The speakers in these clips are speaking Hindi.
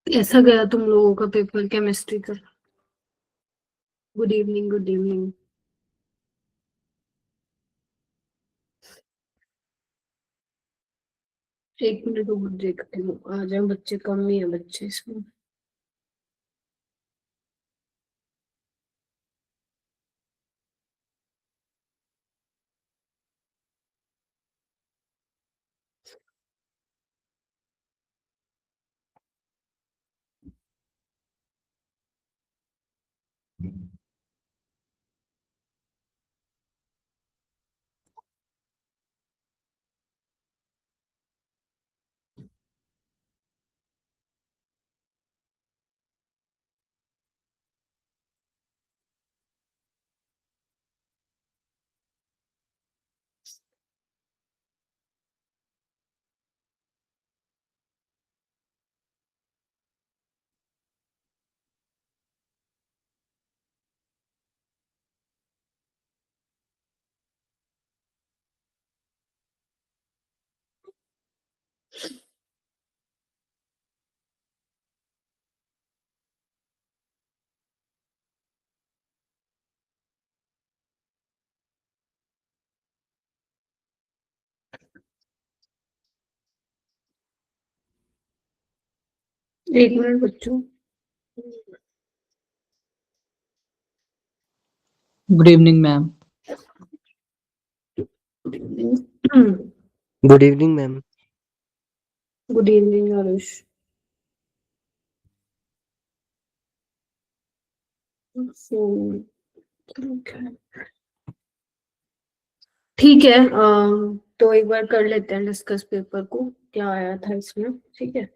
कैसा गया तुम लोगों का पेपर केमिस्ट्री का? Good evening, good evening. एक मिनट रुक, देखती हूँ आ जाए बच्चे, कम ही है बच्चे इसमें। एक मिनट बच्चों। Good evening ma'am. Good evening ma'am. Good evening Aarush. ठीक है, तो एक बार कर लेते हैं डिस्कस पेपर को, क्या आया था इसमें। ठीक है,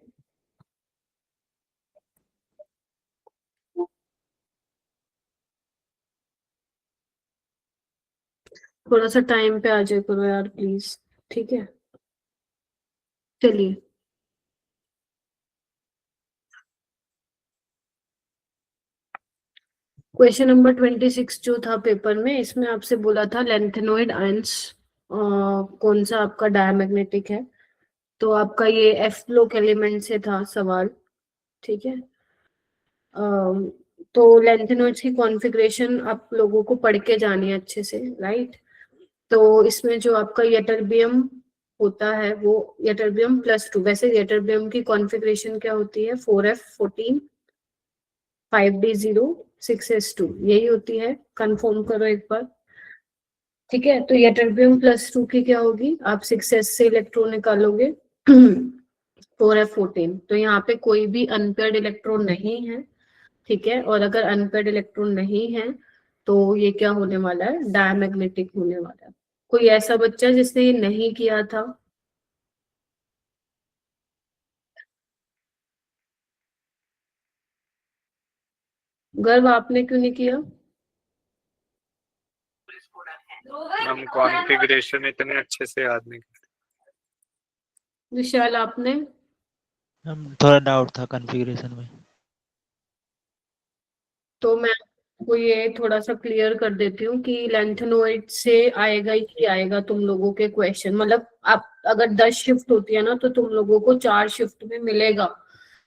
थोड़ा सा टाइम पे आ जाए करो यार प्लीज। ठीक है, चलिए। क्वेश्चन नंबर 26 जो था पेपर में, इसमें आपसे बोला था लेंथेनोइड आयंस कौन सा आपका डायमैग्नेटिक है। तो आपका ये एफ ब्लॉक एलिमेंट से था सवाल। ठीक है, तो लेंथेनोइड्स की कॉन्फ़िगरेशन आप लोगों को पढ़ के जानी है अच्छे से, राइट। तो इसमें जो आपका यटरबियम होता है वो यटरबियम +2, वैसे यटरबियम की कॉन्फ़िगरेशन क्या होती है, 4f14 5d0 6s2, यही होती है। कंफर्म करो एक बार। ठीक है, तो यटरबियम +2 की क्या होगी, आप 6s से इलेक्ट्रॉन निकालोगे 4f14, तो यहाँ पे कोई भी अनपेयर्ड इलेक्ट्रॉन नहीं है। ठीक है, और अगर अनपेयर्ड इलेक्ट्रॉन नहीं है तो ये क्या होने वाला है, डायमैग्नेटिक होने वाला है। कोई ऐसा बच्चा जिसने ये नहीं किया था? गर्व आपने क्यों नहीं किया? हम कॉन्फ़िगरेशन इतने अच्छे से याद नहीं करते। विशाल आपने? हम थोड़ा डाउट था कॉन्फ़िगरेशन में। तो मैं आपको ये थोड़ा सा क्लियर कर देती हूँ कि लेंथेनोइड से आएगा ही आएगा तुम लोगों के क्वेश्चन। मतलब आप अगर 10 शिफ्ट होती है ना तो तुम लोगों को 4 शिफ्ट में मिलेगा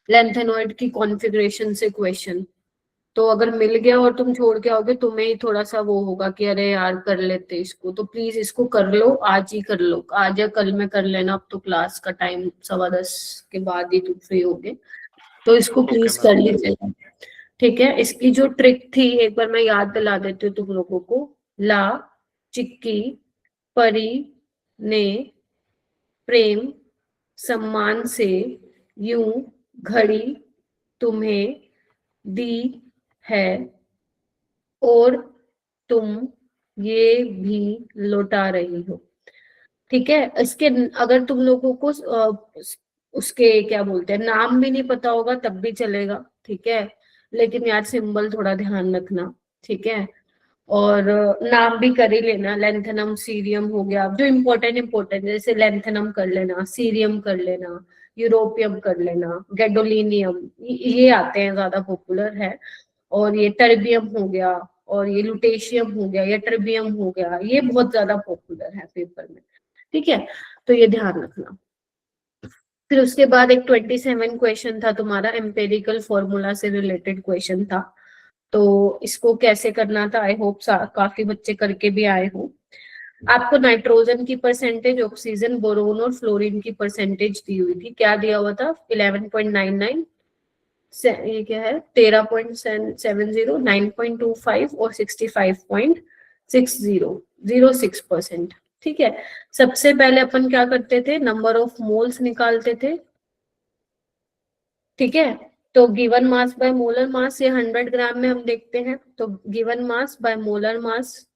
लेंथेनोइड की कॉन्फ़िगरेशन से क्वेश्चन। तो अगर मिल गया और तुम छोड़ के आओगे, तुम्हें ही थोड़ा सा वो होगा कि अरे यार कर लेते इसको। तो प्लीज इसको कर लो, आज ही कर लो, आज या कल में कर लेना। अब तो क्लास का टाइम 10:15 के बाद ही तुम फ्री होगे, तो इसको प्लीज कर लीजिएगा। ठीक है, इसकी जो ट्रिक थी एक बार मैं याद दिला देती हूँ तुम लोगों को। ला चिक्की परी ने प्रेम सम्मान से यूं घड़ी तुम्हें दी है, और तुम ये भी लौटा रही हो। ठीक है, इसके अगर तुम लोगों को उसके क्या बोलते हैं नाम भी नहीं पता होगा तब भी चलेगा। ठीक है, लेकिन यार सिंबल थोड़ा ध्यान रखना। ठीक है, और नाम भी कर ही लेना। लेंथेनम सीरियम हो गया, जो इम्पोर्टेंट जैसे लेंथेनम कर लेना, सीरियम कर लेना, यूरोपियम कर लेना, गैडोलिनियम, ये आते हैं, ज्यादा पॉपुलर है। और ये टर्बियम हो गया, और ये लुटेशियम हो गया, या टर्बियम हो गया, ये बहुत ज्यादा पॉपुलर है पेपर में। ठीक है, तो ये ध्यान रखना। फिर उसके बाद एक 27 क्वेश्चन था तुम्हारा, एम्पेरिकल फॉर्मूला से रिलेटेड क्वेश्चन था। तो इसको कैसे करना था, आई होप काफी बच्चे करके भी आए हो। आपको नाइट्रोजन की परसेंटेज, ऑक्सीजन, बोरोन और फ्लोरीन की परसेंटेज दी हुई थी। क्या दिया हुआ था? 11.99, ये क्या है, 13.70, 9.25 और 65.6006%। ठीक है, सबसे पहले अपन क्या करते थे, नंबर ऑफ मोल्स निकालते थे। ठीक है, तो given mass by molar mass, ये 100 ग्राम में हम देखते हैं। तो given mass by molar mass,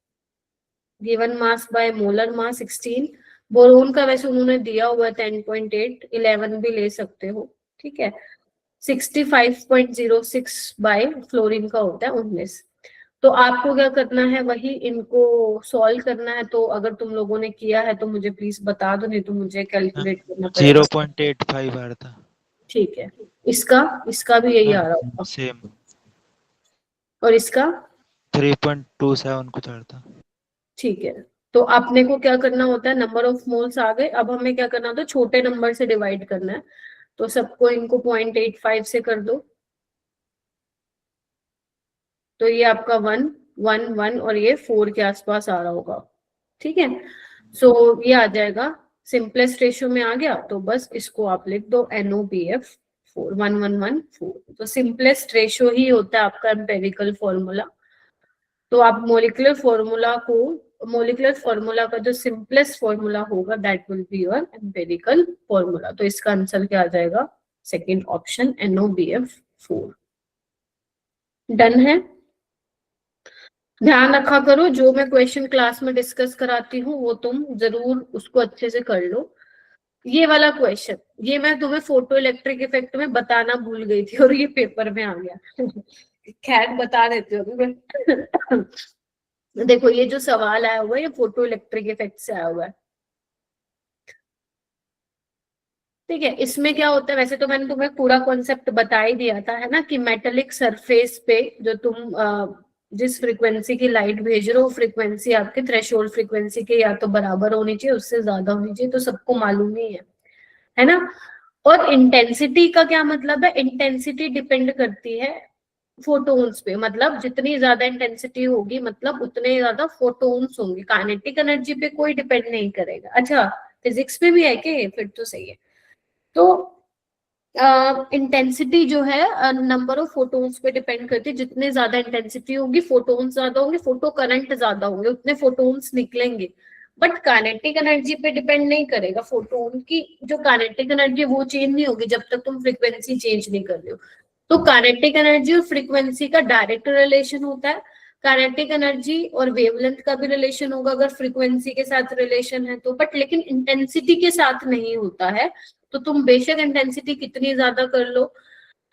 given mass by molar mass 16। Boron का वैसे उन्होंने दिया हुआ 10.8, 11 भी ले सकते हो। ठीक है, 65.06 बाय फ्लोरीन का होता है 19। तो आपको क्या करना है, वही इनको सॉल्व करना है। तो अगर तुम लोगों ने किया है तो मुझे प्लीज बता दो, नहीं तो मुझे कैलकुलेट करना पड़ेगा। 0.85 आ रहा था। ठीक है, इसका इसका भी यही आ रहा होगा, सेम। और इसका 3.27 कुछ आ रहा था। ठीक है, तो अपने को क्या करना होता है, नंबर ऑफ मोल्स आ गए। अब हमें क्या करना होता है, छोटे नंबर से डिवाइड करना है। तो सबको इनको 0.85 से कर दो। तो ये आपका 1 1 1 और ये 4 के आसपास आ रहा होगा। ठीक है, सो ये आ जाएगा, सिंपलेस्ट रेशियो में आ गया। तो बस इसको आप लिख दो NOBF 4 1 1 1 4। तो सिंपलेस्ट रेशियो ही होता है आपका एम्पेरिकल फॉर्मूला। तो आप मोलिकुलर फॉर्मूला का जो सिंपलेस्ट फॉर्मूला होगा, that will be your empirical formula. तो इसका आंसर क्या आ जाएगा, सेकेंड ऑप्शन NOBF 4। डन है। ध्यान रखा करो, जो मैं क्वेश्चन क्लास में डिस्कस कराती हूँ वो तुम जरूर उसको अच्छे से कर लो। ये वाला क्वेश्चन, ये मैं तुम्हें फोटो इलेक्ट्रिक इफेक्ट में बताना भूल गई थी और ये पेपर में आ गया। खैर बता देती हूँ। देखो ये जो सवाल आया हुआ है, ये फोटो इलेक्ट्रिक इफेक्ट से आया हुआ है। ठीक है, इसमें क्या होता है, वैसे तो मैंने तुम्हें पूरा कॉन्सेप्ट बता ही दिया था, है ना, कि मेटेलिक सरफेस पे जो तुम जिस फ्रीक्वेंसी की लाइट भेज रहे हो, फ्रीक्वेंसी आपके थ्रेशोल्ड फ्रीक्वेंसी के या तो बराबर होनी चाहिए, उससे ज्यादा होनी चाहिए, तो सबको मालूम ही है ना। और इंटेंसिटी का क्या मतलब है, इंटेंसिटी डिपेंड करती है फोटोन्स पे। मतलब जितनी ज्यादा इंटेंसिटी होगी, मतलब उतने ज्यादा फोटोन्स होंगे। काइनेटिक एनर्जी पे कोई डिपेंड नहीं करेगा। अच्छा, फिजिक्स में भी है कि, फिर तो सही है। तो इंटेंसिटी जो है नंबर ऑफ फोटोन्स पे डिपेंड करती है। जितने ज्यादा इंटेंसिटी होगी, फोटोन्स ज्यादा होंगे, फोटो करंट ज्यादा होंगे, उतने फोटोन्स निकलेंगे। बट काइनेटिक एनर्जी पे डिपेंड नहीं करेगा। फोटोन की जो काइनेटिक एनर्जी वो चेंज नहीं होगी जब तक तुम फ्रीक्वेंसी चेंज नहीं कर रहे हो। तो काइनेटिक एनर्जी और फ्रीक्वेंसी का डायरेक्ट रिलेशन होता है। काइनेटिक एनर्जी और वेवलेंथ का भी रिलेशन होगा अगर फ्रीक्वेंसी के साथ रिलेशन है तो, बट लेकिन इंटेंसिटी के साथ नहीं होता है। तो तुम बेशक इंटेंसिटी कितनी ज्यादा कर लो,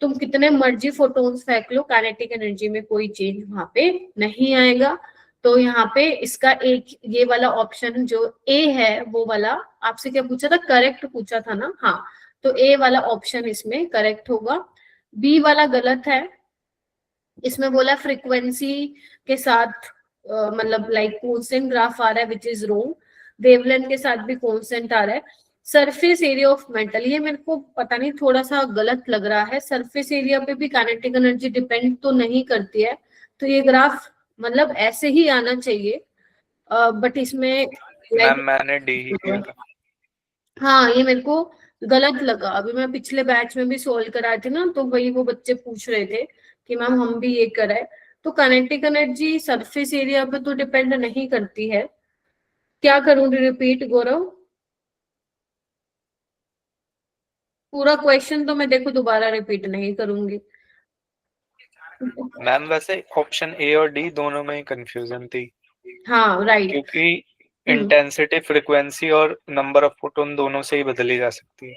तुम कितने मर्जी फोटोन्स फेंक लो, काइनेटिक एनर्जी में कोई चेंज वहां पे नहीं आएगा। तो यहाँ पे इसका एक ये वाला ऑप्शन जो ए है, वो वाला आपसे क्या पूछा था, करेक्ट पूछा था ना, हाँ। तो ए वाला ऑप्शन इसमें करेक्ट होगा। बी वाला गलत है। इसमें बोला फ्रीक्वेंसी के साथ मतलब लाइक कांस्टेंट ग्राफ आ रहा है, विच इज रोंग। वेवलेंथ के साथ भी कांस्टेंट आ रहा है। सरफेस एरिया ऑफ मेटल, ये मेरे को पता नहीं थोड़ा सा गलत लग रहा है। सरफेस एरिया पे भी काइनेटिक एनर्जी डिपेंड तो नहीं करती है। तो ये ग्राफ मतलब ऐसे ही आना चाहिए, बट इसमें मैम मैंने डी ही किया था। हाँ, ये मेरे को गलत लगा। अभी मैं पिछले बैच में भी सोल्व कराए थे ना, तो वही वो बच्चे पूछ रहे थे कि मैम हम भी ये कराए। तो काइनेटिक एनर्जी सरफेस एरिया पे तो डिपेंड नहीं करती है। क्या करूं, रिपीट गौरव? पूरा क्वेश्चन तो मैं देखो दोबारा रिपीट नहीं करूंगी। मैम वैसे ऑप्शन ए और डी दोनों में ही कंफ्यूजन थी, हाँ राइट। क्योंकि इंटेंसिटी, फ्रीक्वेंसी और नंबर ऑफ फोटोन दोनों से ही बदली जा सकती है।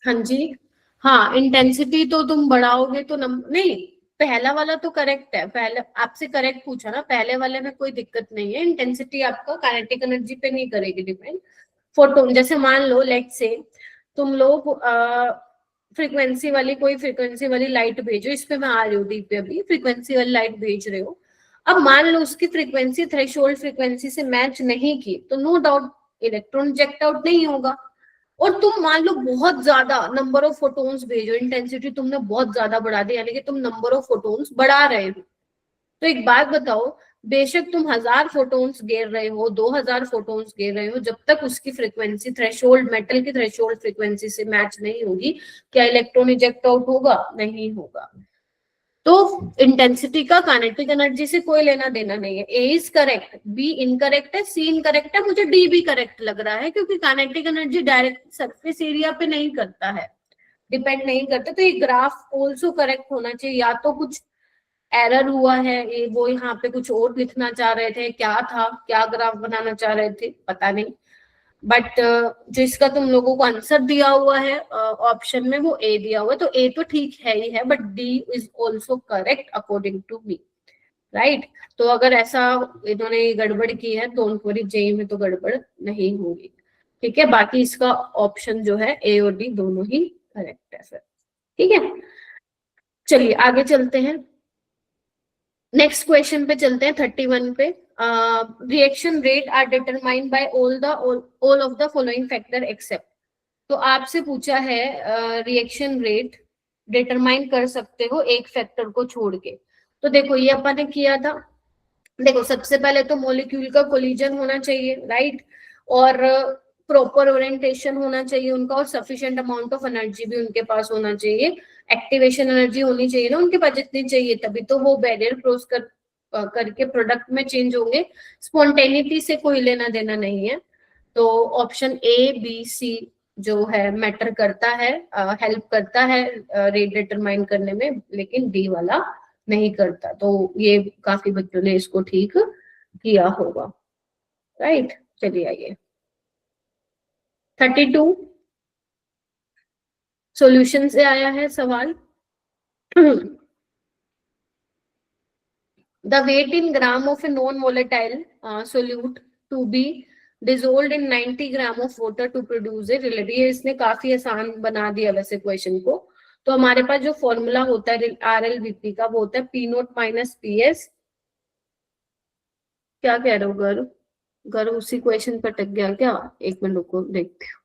हाँ जी, हाँ इंटेंसिटी तो तुम बढ़ाओगे तो नहीं, पहला वाला तो करेक्ट है। पहले आपसे करेक्ट पूछा ना, पहले वाले में कोई दिक्कत नहीं है। इंटेंसिटी आपका काइनेटिक एनर्जी पे नहीं करेगी डिपेंड। फोटोन जैसे मान लो, लेट से तुम लोग फ्रीक्वेंसी वाली कोई फ्रीक्वेंसी वाली लाइट भेजो, इस पे मैं आ रही हूँ डी पे, अभी फ्रीक्वेंसी वाली लाइट भेज रहे हो। अब मान लो उसकी फ्रीक्वेंसी थ्रेशोल्ड फ्रीक्वेंसी से मैच नहीं की, तो no doubt electron reject out नहीं होगा। और तुम मान लो बहुत ज्यादा नंबर ऑफ फोटॉन्स भेजो, इंटेंसिटी तुमने बहुत ज्यादा बढ़ा दी, यानी कि तुम नंबर ऑफ फोटॉन्स बढ़ा रहे हो। तो एक बात बताओ, बेशक तुम 1000 फोटॉन्स गिर रहे हो, 2000 फोटॉन्स गिर रहे हो, जब तक उसकी फ्रीक्वेंसी थ्रेशोल्ड, मेटल की थ्रेशोल्ड फ्रीक्वेंसी से मैच नहीं होगी, क्या इलेक्ट्रॉन इजेक्ट आउट होगा? नहीं होगा। तो इंटेंसिटी का काइनेटिक एनर्जी से कोई लेना देना नहीं है। ए इज करेक्ट, बी इनकरेक्ट है, सी इनकरेक्ट है, मुझे डी भी करेक्ट लग रहा है, क्योंकि kinetic energy direct surface area पे नहीं करता है, डिपेंड नहीं करता। तो ये ग्राफ ऑल्सो करेक्ट होना चाहिए। या तो कुछ एरर हुआ है, ये वो यहाँ पे कुछ और लिखना चाह रहे थे, क्या था, क्या ग्राफ बनाना चाह रहे थे, पता नहीं। बट जो इसका तुम लोगों को आंसर दिया हुआ है ऑप्शन में, वो ए दिया हुआ है, तो ए तो ठीक है ही है, but D is also correct according to me, right. तो अगर ऐसा इन्होंने गड़बड़ की है तो उनको जेई में तो गड़बड़ नहीं होगी, ठीक है। बाकी इसका ऑप्शन जो है ए और डी दोनों ही करेक्ट है सर, ठीक है। चलिए आगे चलते हैं, नेक्स्ट क्वेश्चन पे चलते हैं, 31 पे। Reaction rate are determined by all of the following factor except. तो आपसे पूछा है रिएक्शन रेट डिटरमाइन कर सकते हो एक फैक्टर को छोड़ के। तो देखो ये अपन ने किया था, देखो सबसे पहले तो मॉलिक्यूल का कोलिजन होना चाहिए, राइट, और प्रॉपर ओरिएंटेशन होना चाहिए उनका, और सफिशिएंट अमाउंट ऑफ एनर्जी भी उनके पास होना चाहिए, एक्टिवेशन एनर्जी होनी चाहिए ना उनके पास जितनी चाहिए, तभी तो वो बैरियर क्रॉस करके प्रोडक्ट में चेंज होंगे। स्पॉन्टेनिटी से कोई लेना देना नहीं है। तो ऑप्शन ए बी सी जो है मैटर करता है, हेल्प करता है रेट डिटरमाइन करने में, लेकिन डी वाला नहीं करता। तो ये काफी बच्चों ने इसको ठीक किया होगा, राइट। चलिए आइए 32 सॉल्यूशन से आया है सवाल। The weight in gram of a non-volatile solute to be dissolved in 90 gram of water to produce a relative। ये इसने काफी आसान बना दिया वैसे क्वेश्चन को। तो हमारे पास जो फॉर्मूला होता है RLVP का, वो होता है P नोट माइनस PS। क्या कह रहे हो घर उसी क्वेश्चन पर अटक गया क्या? एक मिनट रुको देखते हो।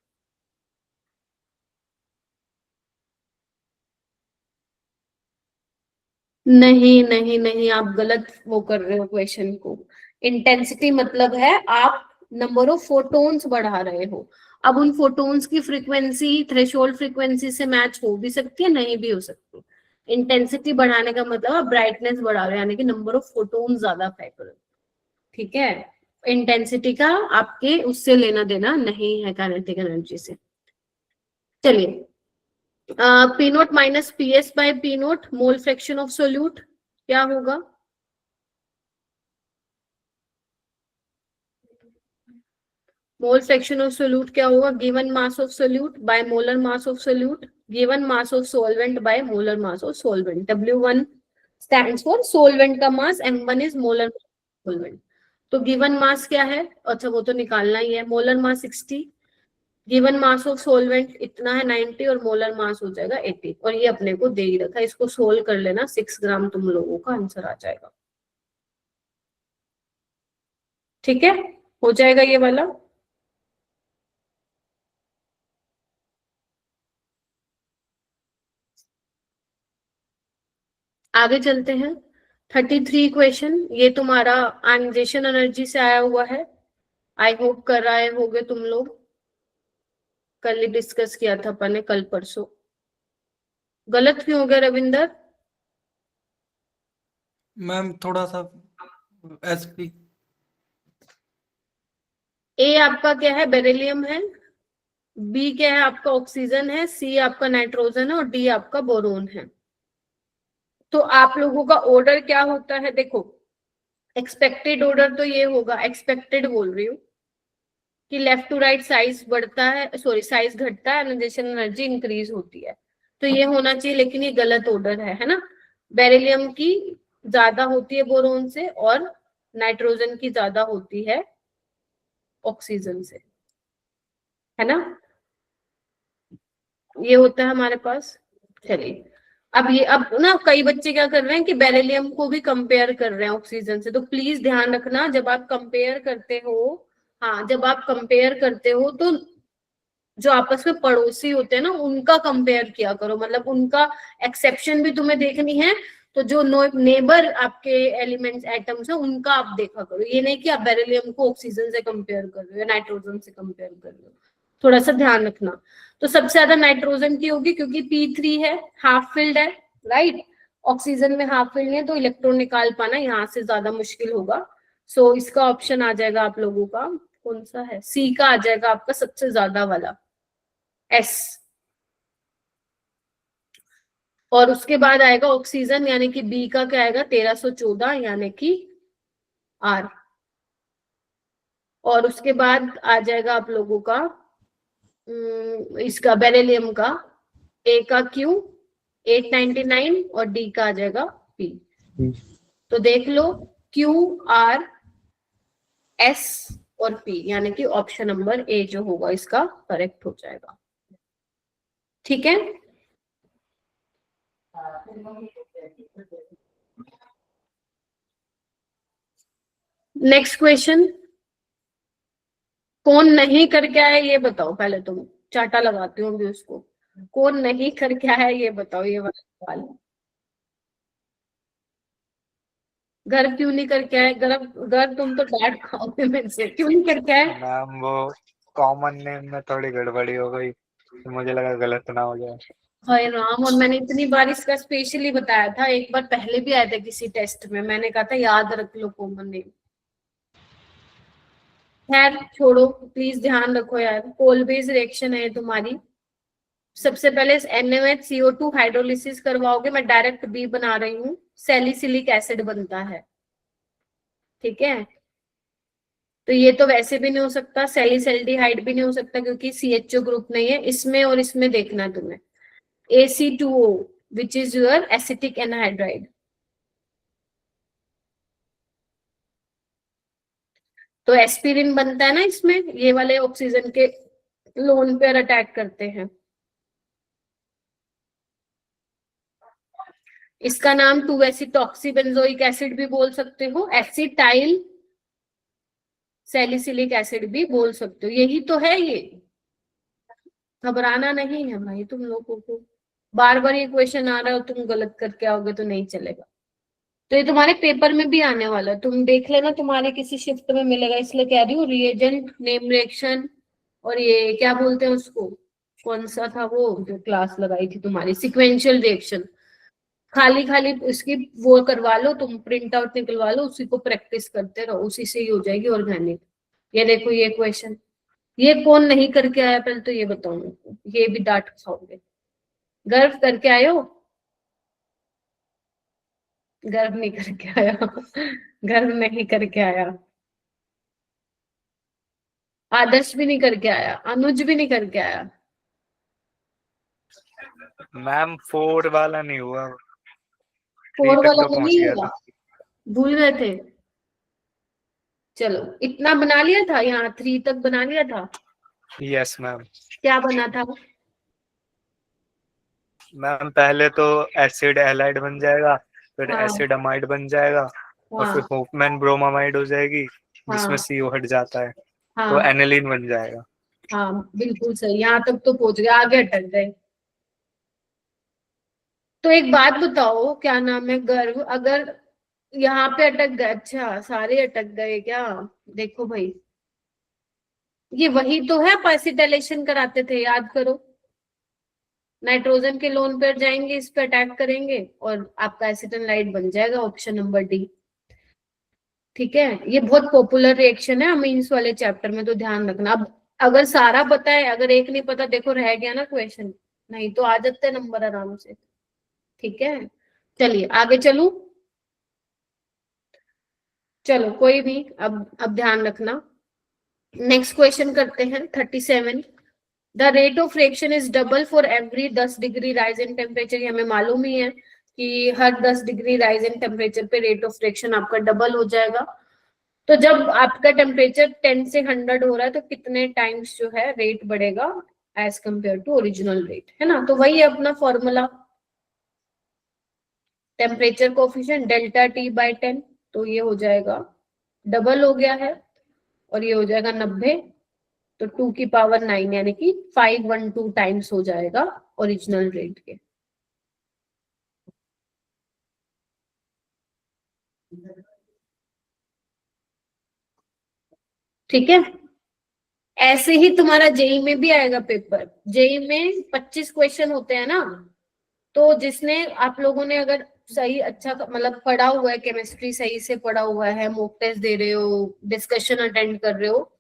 नहीं नहीं नहीं, आप गलत वो कर रहे हो क्वेश्चन को। इंटेंसिटी मतलब है आप नंबर ऑफ फोटॉन्स बढ़ा रहे हो। अब उन फोटॉन्स की फ्रीक्वेंसी थ्रेशोल्ड फ्रीक्वेंसी से मैच हो भी सकती है, नहीं भी हो सकती। इंटेंसिटी बढ़ाने का मतलब आप ब्राइटनेस बढ़ा रहे हो, यानी कि नंबर ऑफ फोटॉन्स ज्यादा फेंक रहे हो, ठीक है। इंटेंसिटी का आपके उससे लेना देना नहीं है काइनेटिक एनर्जी से। चलिए P note minus P S by P note mole fraction of solute क्या होगा? मोल फ्रैक्शन ऑफ सोल्यूट क्या होगा? Given mass of solute by molar mass of solute, given mass of solvent by molar mass of solvent. W1 stands for सोल्वेंट का मास, M1 इज मोलर सॉल्वेंट। तो गिवन मास क्या है? अच्छा वो तो निकालना ही है, molar mass 60, given mass of solvent इतना है 90, और मोलर मास हो जाएगा 80। और ये अपने को दे ही रखा है, इसको सोल्व कर लेना, 6 ग्राम तुम लोगों का आंसर आ जाएगा, ठीक है, हो जाएगा ये वाला। आगे चलते हैं 33 क्वेश्चन। ये तुम्हारा आयनाइजेशन एनर्जी से आया हुआ है, आई होप कर रहे होगे तुम लोग, कल ही डिस्कस किया था अपन ने, कल परसों। गलत क्यों हो गया रविंदर? मैम थोड़ा सा एसपी। ए आपका क्या है? बेरिलियम है। बी क्या है आपका? ऑक्सीजन है। सी आपका नाइट्रोजन है, और डी आपका बोरोन है। तो आप लोगों का ऑर्डर क्या होता है? देखो एक्सपेक्टेड ऑर्डर तो ये होगा, एक्सपेक्टेड बोल रही हूँ कि लेफ्ट टू राइट साइज बढ़ता है, सॉरी साइज घटता है, आयनाइजेशन एनर्जी इंक्रीज होती है, तो ये होना चाहिए, लेकिन ये गलत ऑर्डर है ना। बेरिलियम की ज्यादा होती है बोरोन से, और नाइट्रोजन की ज्यादा होती है ऑक्सीजन से, है ना, ये होता है हमारे पास। चलिए अब ना कई बच्चे क्या कर रहे हैं कि बेरिलियम को भी कंपेयर कर रहे हैं ऑक्सीजन से, तो प्लीज ध्यान रखना जब आप कंपेयर करते हो हाँ, जब आप कंपेयर करते हो तो जो आपस में पड़ोसी होते हैं ना उनका कंपेयर किया करो, मतलब उनका एक्सेप्शन भी तुम्हें देखनी है। तो जो नेबर आपके एलिमेंट्स एटम्स है उनका आप देखा करो, ये नहीं कि आप बेरिलियम को ऑक्सीजन से कंपेयर कर रहे हो या नाइट्रोजन से कंपेयर कर रहे हो, थोड़ा सा ध्यान रखना। तो सबसे ज्यादा नाइट्रोजन की होगी क्योंकि P3 है, हाफ फिल्ड है, राइट। ऑक्सीजन में हाफ फिल्ड है तो इलेक्ट्रॉन निकाल पाना यहाँ से ज्यादा मुश्किल होगा। सो इसका ऑप्शन आ जाएगा आप लोगों का, कौन सा है, सी का आ जाएगा आपका सबसे ज्यादा वाला, एस। और उसके बाद आएगा ऑक्सीजन यानी कि बी का क्या आएगा 1314 यानी कि आर। और उसके बाद आ जाएगा आप लोगों का इसका बेरिलियम का, ए का क्यू 899 और डी का आ जाएगा पी। तो देख लो क्यू आर एस और पी यानी कि ऑप्शन नंबर ए जो होगा इसका करेक्ट हो जाएगा। ठीक है, नेक्स्ट क्वेश्चन। कौन नहीं करके आया ये बताओ, पहले तुम चाटा लगाती होंगे उसको, कौन नहीं करके आया ये बताओ, ये वाला सवाल। घर क्यों नहीं करके आए, घर घर तुम तो डांट खाओगे मेरे से, क्यों नहीं करके आए? मैम वो कॉमन नेम में थोड़ी गड़बड़ी हो गई, तो मुझे लगा गलत ना हो जाए। हाय राम, और मैंने इतनी बार इसका स्पेशली बताया था, एक बार पहले भी आया था किसी टेस्ट में, मैंने कहा था याद रख लो कॉमन नेम। खैर छोड़ो, प्लीज ध्यान रखो यार, कोल बेस रिएक्शन है तुम्हारी। सबसे पहले NaOH हाइड्रोलिसिस करवाओगे, मैं डायरेक्ट बी बना रही हूँ, सैलिसिलिक एसिड बनता है। ठीक है, तो ये तो वैसे भी नहीं हो सकता, सैलिसल्डिहाइड भी नहीं हो सकता क्योंकि CHO ग्रुप नहीं है इसमें, और इसमें देखना है तुम्हें AC2O which is your acetic anhydride. तो एस्पिरिन बनता है ना इसमें, ये वाले ऑक्सीजन के लोन पेयर अटैक करते हैं। इसका नाम 2-एसिटॉक्सीबेंजोइक एसिड भी बोल सकते हो, एसिटाइल सैलिसिलिक एसिड भी बोल सकते हो, यही तो है ये। घबराना नहीं है भाई तुम लोगों को, बार बार ये क्वेश्चन आ रहा है और तुम गलत करके आओगे तो नहीं चलेगा। तो ये तुम्हारे पेपर में भी आने वाला है, तुम देख लेना, तुम्हारे किसी शिफ्ट में मिलेगा, इसलिए कह रही हूँ रिएजेंट नेम रिएक्शन, और ये क्या बोलते हैं उसको, कौन सा था वो जो क्लास लगाई थी तुम्हारी, सिक्वेंशियल रिएक्शन। खाली खाली इसकी वो करवा लो तुम, प्रिंट आउट निकलवा लो, उसी को प्रैक्टिस करते रहो, उसी से ही हो जाएगी ऑर्गेनिक। ये देखो ये क्वेश्चन, ये कौन नहीं करके आया पहले तो ये बताओ मेरे को, ये भी डांट खाओगे। गर्व करके आयो, गर्व नहीं करके आया गर्व नहीं करके आया, आदर्श भी नहीं करके आया, अनुज भी नहीं करके आया। मैम 4 वाला नहीं हुआ, 4 3 तक वाला तो पहुंच नहीं गया हुआ, था। भूल गए थे। चलो इतना बना लिया था, यहाँ 3 तक बना लिया था। Yes ma'am. क्या बना था? मैम पहले तो एसिड एलाइड बन जाएगा, फिर हाँ एसिड अमाइड बन जाएगा, और फिर हाँ होफमैन ब्रोमामाइड हो जाएगी जिसमें हाँ CO हट जाता है, तो हाँ एनिलीन बन जाएगा। हाँ बिल्कुल सही, यहाँ तक तो पहुंच गए, आगे अटक गए। तो एक बात बताओ, क्या नाम है, गर्व, अगर यहाँ पे अटक गए, अच्छा सारे अटक गए क्या? देखो भाई, ये वही तो है, एसिटाइलेशन कराते थे, याद करो। नाइट्रोजन के लोन पर जाएंगे, इस पे अटैक करेंगे और आपका एसिटाइलाइड बन जाएगा, ऑप्शन नंबर डी। ठीक है, ये बहुत पॉपुलर रिएक्शन है अमीन्स वाले चैप्टर में, तो ध्यान रखना। अब अगर सारा पता है, अगर एक नहीं पता, देखो रह गया ना क्वेश्चन, नहीं तो आ जाते हैं नंबर आराम से। ठीक है, चलिए आगे चलूं, चलो कोई भी, अब ध्यान रखना। नेक्स्ट क्वेश्चन करते हैं 37। The rate of reaction is double for every 10 degree rise in temperature. हमें मालूम ही है कि हर 10 डिग्री राइज इन टेम्परेचर पे रेट ऑफ रिएक्शन आपका डबल हो जाएगा। तो जब आपका टेम्परेचर 10 से 100 हो रहा है तो कितने टाइम्स जो है रेट बढ़ेगा as compared to original rate, है ना। तो वही है अपना formula, temperature coefficient delta T/10, तो ये हो जाएगा, डबल हो गया है। और ये हो जाएगा 90, तो 2 की पावर 9 यानी कि 512 टाइम्स हो जाएगा ओरिजिनल रेट के। ठीक है, ऐसे ही तुम्हारा जेई में भी आएगा पेपर। जेई में 25 क्वेश्चन होते हैं ना, तो जिसने आप लोगों ने अगर सही अच्छा मतलब पढ़ा हुआ है, केमिस्ट्री सही से पढ़ा हुआ है, मॉक टेस्ट दे रहे हो, डिस्कशन अटेंड कर रहे हो,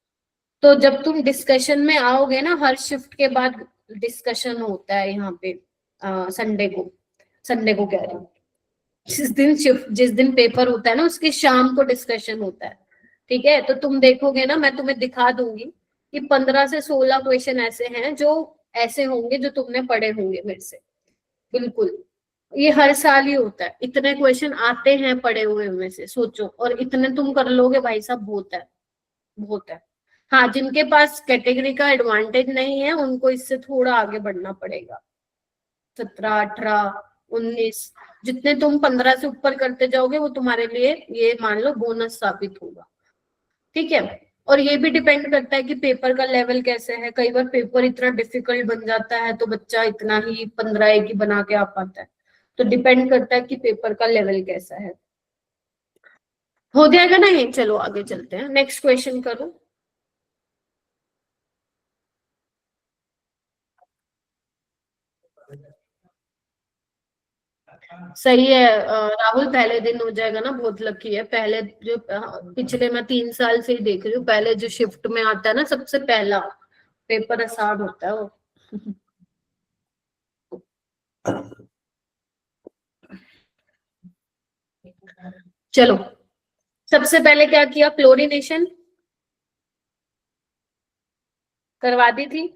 तो जब तुम डिस्कशन में आओगे ना, हर शिफ्ट के बाद डिस्कशन होता है यहाँ पे। संडे को कह रही हूँ, जिस दिन पेपर होता है ना, उसके शाम को डिस्कशन होता है। ठीक है, तो तुम देखोगे ना, मैं तुम्हें दिखा दूंगी कि 15 से 16 क्वेश्चन ऐसे हैं जो ऐसे होंगे जो तुमने पढ़े होंगे मेरे से। बिल्कुल, ये हर साल ही होता है, इतने क्वेश्चन आते हैं पढ़े हुए में से, सोचो। और इतने तुम कर लोगे भाई साहब, बहुत है, बहुत है। हाँ, जिनके पास कैटेगरी का एडवांटेज नहीं है उनको इससे थोड़ा आगे बढ़ना पड़ेगा। 17, 18, 19, जितने तुम 15 से ऊपर करते जाओगे वो तुम्हारे लिए ये मान लो बोनस साबित होगा। ठीक है, और ये भी डिपेंड करता है कि पेपर का लेवल कैसे है। कई बार पेपर इतना डिफिकल्ट बन जाता है तो बच्चा इतना ही 15 एक ही बना के आ पाता है। तो डिपेंड करता है कि पेपर का लेवल कैसा है। हो जाएगा ना ये? चलो आगे चलते हैं, नेक्स्ट क्वेश्चन करो। सही है राहुल, पहले दिन हो जाएगा ना, बहुत लकी है। पहले जो पिछले मैं 3 साल से ही देख रही हूँ, पहले जो शिफ्ट में आता है ना सबसे पहला पेपर आसान होता है वो। चलो, सबसे पहले क्या किया? क्लोरीनेशन करवा दी थी।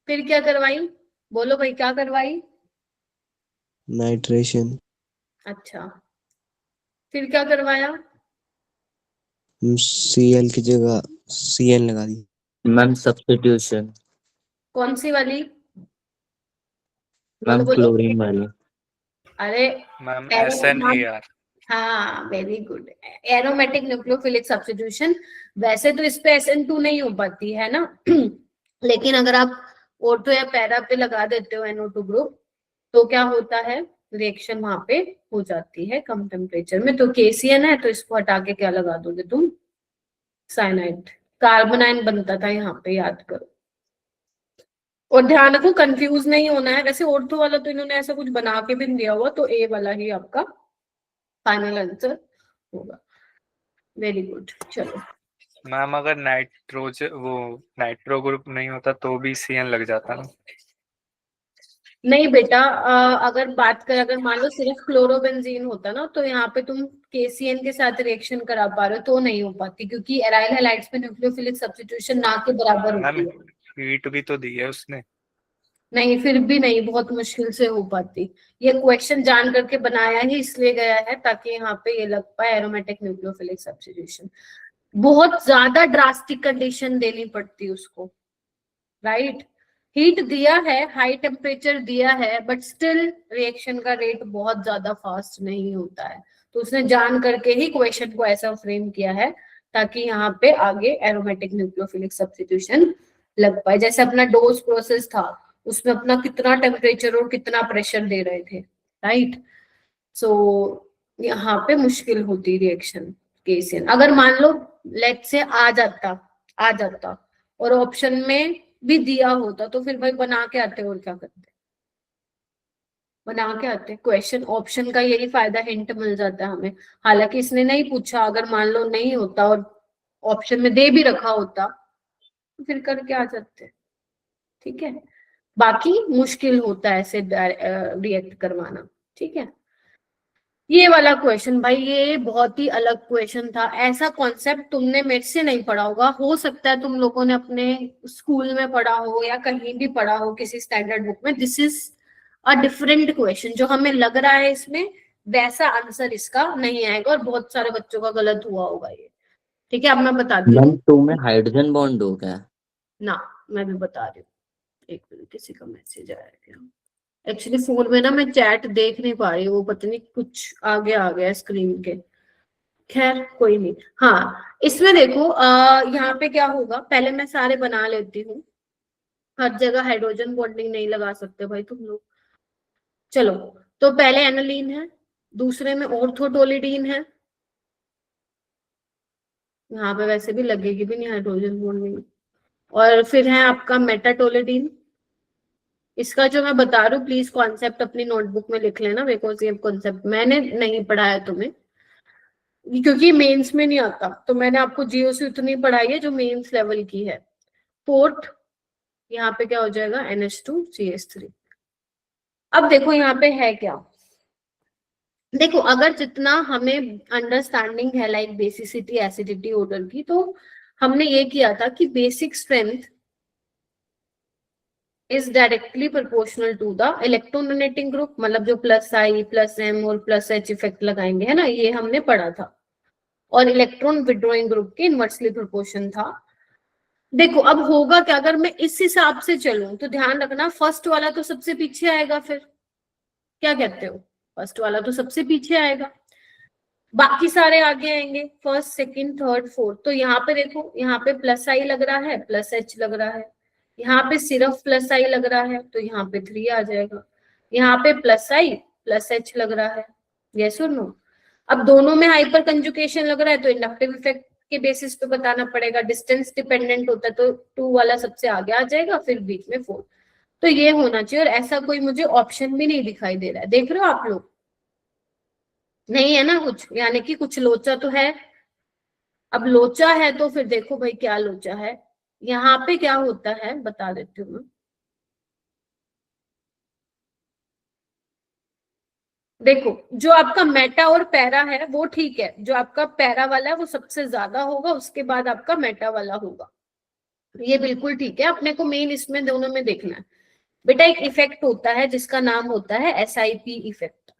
फिर क्या करवाई? बोलो भाई, क्या करवाई? नाइट्रेशन। अच्छा, फिर क्या करवाया? सीएल की जगह सीएल लगा दी। Ma'am substitution. कौन सी वाली? मैम बोलो बोलो। क्लोरीन वाली। अरे मैम नाम, SNAR। हाँ very good, aromatic nucleophilic substitution. वैसे तो इस पे SN2 नहीं हो पाती है ना लेकिन अगर आप ऑर्थो या पैरा पे लगा देते हो NO2 ग्रुप, तो क्या होता है, रिएक्शन वहां पे हो जाती है कम टेम्परेचर में। तो KCN है, तो इसको हटा के क्या लगा दोगे तुम? साइनाइड। कार्बोनाइन बनता था यहाँ पे, याद करो। और ध्यान रखो, कंफ्यूज नहीं होना है। वैसे ऑर्थो वाला तो इन्होंने ऐसा कुछ बना के भी नहीं दिया हुआ, तो A वाला ही आपका फाइनल आंसर होगा। Very good. चलो, मैम अगर नाइट्रो ग्रुप नहीं होता तो भी CN लग जाता ना? नहीं बेटा, अगर बात करें, अगर मान लो सिर्फ क्लोरोबेंजीन होता ना, तो यहाँ पे तुम KCN के साथ रिएक्शन करा पा रहे हो, तो नहीं हो पाती, क्योंकि एराइल हैलाइड्स में न्यूक्लियोफिलिक सब्स्टिट्यूशन ना के बराबर मैम होती है। हीट भी तो दी है उसने। नहीं, फिर भी नहीं, बहुत मुश्किल से हो पाती। ये क्वेश्चन जान करके बनाया ही इसलिए गया है ताकि यहाँ पे ये लग पाए एरोमेटिक न्यूक्लियोफिलिक सब्स्टिट्यूशन। बहुत ज्यादा ड्रास्टिक कंडीशन देनी पड़ती है उसको, राइट? हीट दिया है, हाई टेम्परेचर दिया है, बट स्टिल रिएक्शन का रेट बहुत ज्यादा फास्ट नहीं होता है। तो उसने जान करके ही क्वेश्चन को ऐसा फ्रेम किया है ताकि यहाँ पे आगे एरोमेटिक न्यूक्लियोफिलिक सब्स्टिट्यूशन लग पाए। जैसे अपना डोज प्रोसेस था, उसमें अपना कितना टेम्परेचर और कितना प्रेशर दे रहे थे, राइट? सो यहाँ पे मुश्किल होती रिएक्शन केसीएन। अगर मान लो लेट से आ जाता और ऑप्शन में भी दिया होता, तो फिर भाई बना के आते और क्या करते? बना के आते। क्वेश्चन ऑप्शन का यही फायदा, हिंट मिल जाता है हमें। हालांकि इसने नहीं पूछा, अगर मान लो नहीं होता और ऑप्शन में दे भी रखा होता तो फिर करके आ जाते। ठीक है, बाकी मुश्किल होता है ऐसे रिएक्ट करवाना। ठीक है, ये वाला क्वेश्चन भाई, ये बहुत ही अलग क्वेश्चन था। ऐसा कॉन्सेप्ट तुमने मेरे से नहीं पढ़ा होगा। हो सकता है तुम लोगों ने अपने स्कूल में पढ़ा हो या कहीं भी पढ़ा हो किसी स्टैंडर्ड बुक में। This is a different question. जो हमें लग रहा है इसमें, वैसा आंसर इसका नहीं आएगा, और बहुत सारे बच्चों का गलत हुआ होगा ये। ठीक है, अब मैं बताती मैम हूँ 2 में हाइड्रोजन बॉन्ड हो गया ना, मैं भी बता रही हूँ। एक मिनट, किसी का मैसेज आया क्या? एक्चुअली फोन में ना मैं चैट देख नहीं पा रही हूँ, वो पता नहीं कुछ आगे आ गया स्क्रीन के। खैर कोई नहीं। हाँ इसमें देखो यहाँ पे क्या होगा, पहले मैं सारे बना लेती हूँ, हर जगह हाइड्रोजन बॉन्डिंग नहीं लगा सकते भाई तुम लोग। चलो तो पहले एनालीन है, दूसरे में ऑर्थोटोलिडीन है, यहाँ पे वैसे भी लगेगी भी नहीं हाइड्रोजन बॉन्डिंग, और फिर है आपका मेटाटोलिडीन। इसका जो मैं बता रही हूँ प्लीज कॉन्सेप्ट अपनी नोटबुक में लिख लेना, बिकॉज ये कॉन्सेप्ट मैंने नहीं पढ़ाया तुम्हें, क्योंकि मेंस में नहीं आता, तो मैंने आपको जीओसी उतनी पढ़ाई है जो मेंस लेवल की है। फोर्थ यहाँ पे क्या हो जाएगा, NH2CH3। अब देखो यहाँ पे है क्या, देखो अगर जितना हमें अंडरस्टैंडिंग है लाइक बेसिसिटी एसिडिटी ऑर्डर की, तो हमने ये किया था कि basic strength is directly proportional to the electronegative group, मतलब जो +I +M और +H इफेक्ट लगाएंगे, है ना, ये हमने पढ़ा था, और इलेक्ट्रॉन विड्रॉइंग ग्रुप के इनवर्सली प्रोपोर्शन था। देखो अब होगा क्या, अगर मैं इस हिसाब से चलूं तो ध्यान रखना फर्स्ट वाला तो सबसे पीछे आएगा, फिर क्या कहते हो, फर्स्ट वाला तो सबसे पीछे आएगा, बाकी सारे आगे आएंगे, फर्स्ट सेकंड थर्ड फोर्थ। तो यहाँ पे देखो, यहाँ पे +I लग रहा है, +H लग रहा है, यहाँ पे सिर्फ +I लग रहा है तो यहाँ पे 3 आ जाएगा, यहाँ पे +I +H लग रहा है, यस और नो। अब दोनों में हाइपर कंजुगेशन लग रहा है तो इंडक्टिव इफेक्ट के बेसिस पे बताना पड़ेगा, डिस्टेंस डिपेंडेंट होता है तो 2 वाला सबसे आगे आ जाएगा, फिर बीच में 4। तो ये होना चाहिए, और ऐसा कोई मुझे ऑप्शन भी नहीं दिखाई दे रहा है, देख रहे हो आप लोग, नहीं है ना कुछ, यानी कि कुछ लोचा तो है। अब लोचा है तो फिर देखो भाई क्या लोचा है, यहाँ पे क्या होता है बता देती हूँ मैं। देखो जो आपका मेटा और पैरा है वो ठीक है, जो आपका पैरा वाला है वो सबसे ज्यादा होगा, उसके बाद आपका मेटा वाला होगा, ये बिल्कुल ठीक है, अपने को मेन इसमें दोनों में देखना है। बेटा एक इफेक्ट होता है जिसका नाम होता है SIP इफेक्ट।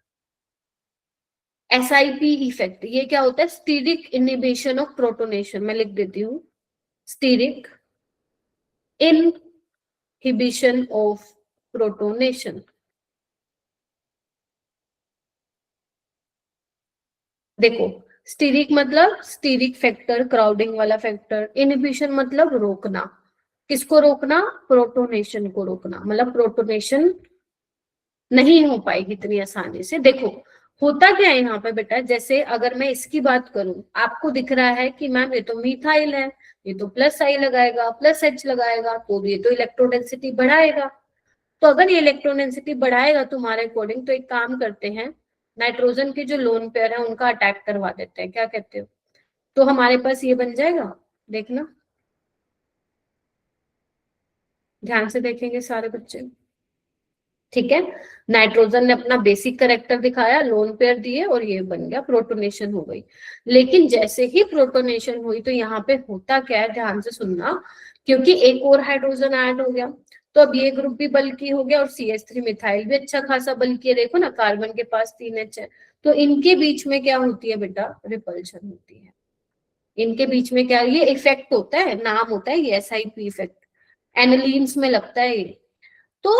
SIP इफेक्ट ये क्या होता है, स्टीरिक इनहिबिशन ऑफ प्रोटोनेशन, मैं लिख देती हूँ, स्टीरिक इनहिबिशन ऑफ प्रोटोनेशन। देखो स्टीरिक मतलब स्टीरिक फैक्टर, क्राउडिंग वाला फैक्टर, इनहिबिशन मतलब रोकना, किसको रोकना, प्रोटोनेशन को रोकना, मतलब प्रोटोनेशन नहीं हो पाएगी इतनी आसानी से। देखो होता क्या है यहाँ पे बेटा, जैसे अगर मैं इसकी बात करूं, आपको दिख रहा है कि मैम ये तो मिथाइल है, ये तो +I लगाएगा +H लगाएगा, तो ये तो इलेक्ट्रोडेंसिटी बढ़ाएगा। तो अगर ये इलेक्ट्रोडेंसिटी बढ़ाएगा तुम्हारे अकॉर्डिंग, तो एक काम करते हैं, नाइट्रोजन के जो लोन पेयर है उनका अटैक करवा देते हैं, क्या कहते हो। तो हमारे पास ये बन जाएगा, देखना ध्यान से देखेंगे सारे बच्चे, ठीक है। नाइट्रोजन ने अपना बेसिक कैरेक्टर दिखाया, लोन पेयर दिए, और ये बन गया, प्रोटोनेशन हो गई। लेकिन जैसे ही प्रोटोनेशन हुई तो यहाँ पे होता क्या है, ध्यान से सुनना, क्योंकि एक और हाइड्रोजन ऐड हो गया, तो अब ये ग्रुप भी बल्की हो गया, और CH3 मिथाइल भी अच्छा खासा बल्की है, देखो ना कार्बन के पास 3H है, तो इनके बीच में क्या होती है बेटा, रिपल्शन होती है। इनके बीच में क्या, ये इफेक्ट होता है, नाम होता है ये SIP इफेक्ट, एनालीन्स में लगता है ये। तो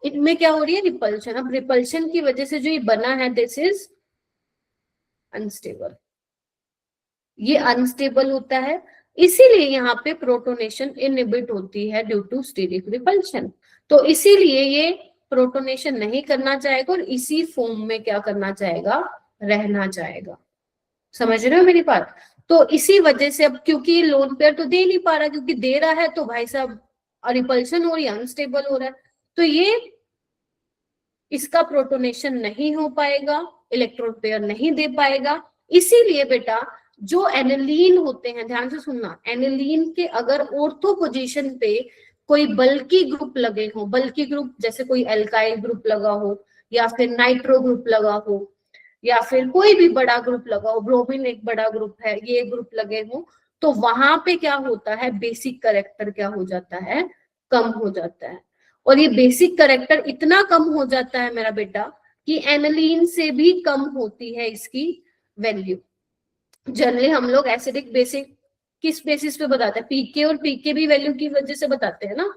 इनमें क्या हो रही है, रिपल्शन। अब रिपल्शन की वजह से जो ये बना है, दिस इज अनस्टेबल, ये अनस्टेबल होता है, इसीलिए यहाँ पे प्रोटोनेशन इनहिबिट होती है ड्यू टू स्टीरिक रिपल्शन। तो इसीलिए ये प्रोटोनेशन नहीं करना चाहेगा और इसी फॉर्म में क्या करना चाहेगा, रहना चाहेगा। समझ रहे हो मेरी बात। तो इसी वजह से अब क्योंकि लोन पेयर तो दे नहीं पा रहा, क्योंकि दे रहा है तो भाई साहब रिपल्शन हो रही है, अनस्टेबल हो रहा है, तो ये इसका प्रोटोनेशन नहीं हो पाएगा, इलेक्ट्रॉन पेयर नहीं दे पाएगा। इसीलिए बेटा जो एनिलीन होते हैं, ध्यान से सुनना, एनिलीन के अगर ऑर्थो पोजीशन पे कोई बल्की ग्रुप लगे हो, बल्की ग्रुप जैसे कोई एल्काइल ग्रुप लगा हो, या फिर नाइट्रो ग्रुप लगा हो, या फिर कोई भी बड़ा ग्रुप लगा हो, ब्रोमीन एक बड़ा ग्रुप है, ये ग्रुप लगे हो, तो वहां पे क्या होता है, बेसिक कैरेक्टर क्या हो जाता है, कम हो जाता है। और ये बेसिक कैरेक्टर इतना कम हो जाता है मेरा बेटा कि एनिलीन से भी कम होती है इसकी वैल्यू। जनरली हम लोग एसिडिक बेसिक किस बेसिस पे बताते हैं, पीके और पीकेबी वैल्यू की वजह से बताते हैं ना।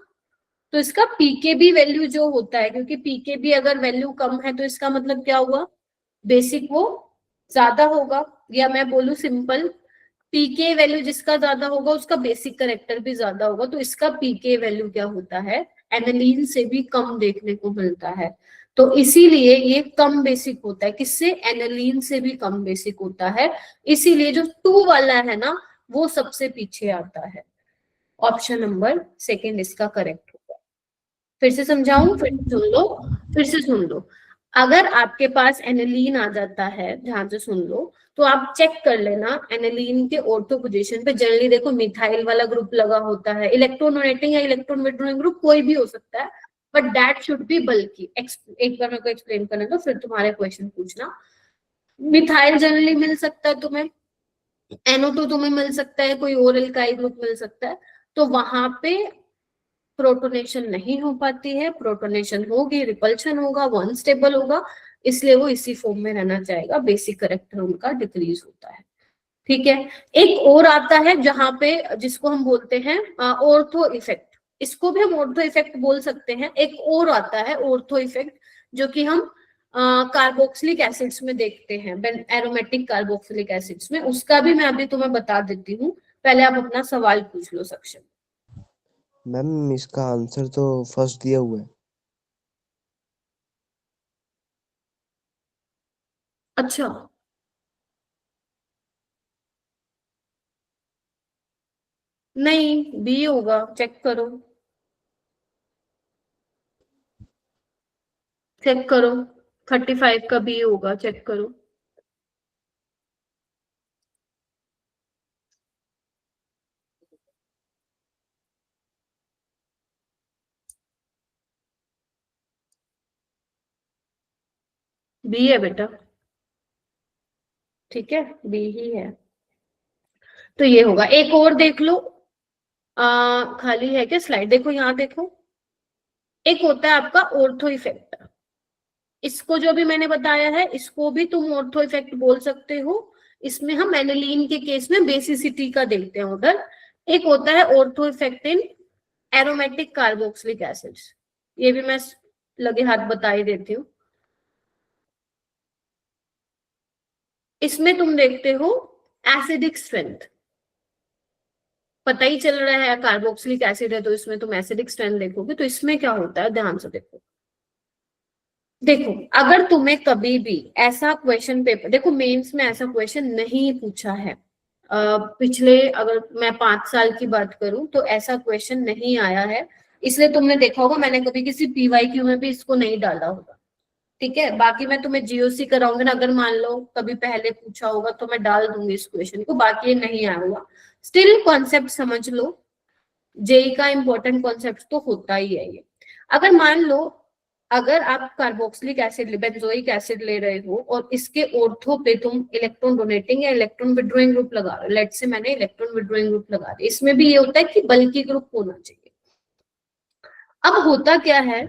तो इसका पीकेबी वैल्यू जो होता है, क्योंकि पीकेबी अगर वैल्यू कम है तो इसका मतलब क्या हुआ, बेसिक वो ज्यादा होगा, या मैं बोलूं सिंपल, पीके वैल्यू जिसका ज्यादा होगा उसका बेसिक करेक्टर भी ज्यादा होगा, तो इसका पीके वैल्यू क्या होता है, एनालीन से भी कम देखने को मिलता है। तो इसीलिए ये कम बेसिक होता है, किससे, एनालीन से भी कम बेसिक होता है। इसीलिए जो 2 वाला है ना वो सबसे पीछे आता है। ऑप्शन नंबर सेकंड इसका करेक्ट होगा। फिर से समझाऊं, फिर से सुन लो, फिर से सुन लो। अगर आपके पास एनालीन आ जाता है, ध्यान से सुन लो, तो आप चेक कर लेना एनालीन के ऑर्थो पोजीशन पे। जनरली देखो मिथाइल वाला ग्रुप लगा होता है, इलेक्ट्रॉन डोनेटिंग या इलेक्ट्रॉन विड्रॉइंग ग्रुप कोई भी हो सकता है, बट दैट शुड बी बल्कि। एक बार मेरे को एक्सप्लेन करने दो, फिर तुम्हारे क्वेश्चन पूछना। मिथाइल जनरली मिल सकता है तुम्हें, NO2 तुम्हें मिल सकता है, कोई और एल्काइल ग्रुप मिल सकता है, तो वहां पे प्रोटोनेशन नहीं हो पाती है। प्रोटोनेशन होगी, रिपल्शन होगा, वन स्टेबल होगा, इसलिए वो इसी फॉर्म में रहना चाहेगा, बेसिक करेक्टर उनका डिक्रीज होता है। ठीक है, एक और आता है जहां पे, जिसको हम बोलते हैं ऑर्थो इफेक्ट, इसको भी हम ऑर्थो इफेक्ट बोल सकते हैं। एक और आता है ऑर्थो इफेक्ट जो कि हम कार्बोक्सिलिक एसिड्स में देखते हैं, एरोमेटिक कार्बोक्सिलिक एसिड्स में, उसका भी मैं अभी तुम्हें बता देती हूँ। पहले आप अपना सवाल पूछ लो सक्षम। मैम इसका आंसर तो फर्स्ट दिया हुआ है। अच्छा, नहीं बी होगा, चेक करो, चेक करो, 35 का बी होगा, चेक करो। बी है बेटा, ठीक है, बी ही है। तो ये होगा। एक और देख लो, खाली है क्या स्लाइड, देखो यहाँ देखो। एक होता है आपका ऑर्थो इफेक्ट, इसको जो भी मैंने बताया है इसको भी तुम ऑर्थो इफेक्ट बोल सकते हो। इसमें हम एनिलीन के केस में बेसिसिटी का देखते हैं उधर। एक होता है ortho effect in aromatic carboxylic acids, ये भी मैं लगे हाथ बता ही देती हूँ। इसमें तुम देखते हो एसिडिक स्ट्रेंथ, पता ही चल रहा है कार्बोक्सिलिक एसिड है तो इसमें तुम एसिडिक स्ट्रेंथ देखोगे। तो इसमें क्या होता है, ध्यान से देखो। देखो अगर तुम्हें कभी भी ऐसा क्वेश्चन पेपर, देखो मेंस में ऐसा क्वेश्चन नहीं पूछा है, पिछले अगर मैं 5 साल की बात करूं तो ऐसा क्वेश्चन नहीं आया है, इसलिए तुमने देखा होगा मैंने कभी किसी PYQ में भी इसको नहीं डाला होगा। ठीक है, बाकी मैं तुम्हें GOC कराऊंगी ना, अगर मान लो कभी पहले पूछा होगा तो मैं डाल दूंगी इस क्वेश्चन को, बाकी ये नहीं आया होगा। स्टिल कॉन्सेप्ट समझ लो, जेई का इंपॉर्टेंट कॉन्सेप्ट तो होता ही है ये। अगर मान लो अगर आप कार्बोक्सिलिक एसिड, बेंजोइक एसिड ले रहे हो और इसके ऑर्थो पे तुम इलेक्ट्रॉन डोनेटिंग या इलेक्ट्रॉन विड्रॉइंग ग्रुप लगा रहे हो, लेट से मैंने इलेक्ट्रॉन विड्रॉइंग ग्रुप लगा दिया, इसमें भी ये होता है कि बल्कि ग्रुप होना चाहिए। अब होता क्या है,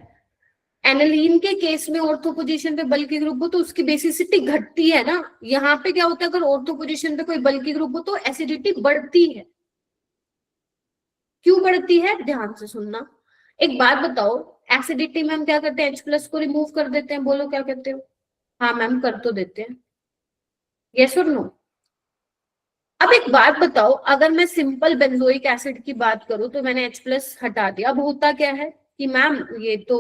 एनालीन के केस में ऑर्थो पोजीशन पे बल्कि ग्रुप हो तो उसकी बेसिसिटी घटती है ना। यहाँ पे क्या होता है, अगर ऑर्थो पोजीशन पे कोई बल्कि ग्रुप हो तो एसिडिटी बढ़ती है। क्यों बढ़ती है, ध्यान से सुनना। एक बात बताओ, एसिडिटी में हम क्या करते हैं, H+ को रिमूव कर देते हैं, बोलो क्या कहते हो। हाँ मैम कर तो देते हैं, यस और नो। अब एक बात बताओ, अगर मैं सिंपल बेंजोइक एसिड की बात करूं तो मैंने H+ हटा दिया, अब होता क्या है कि मैम ये तो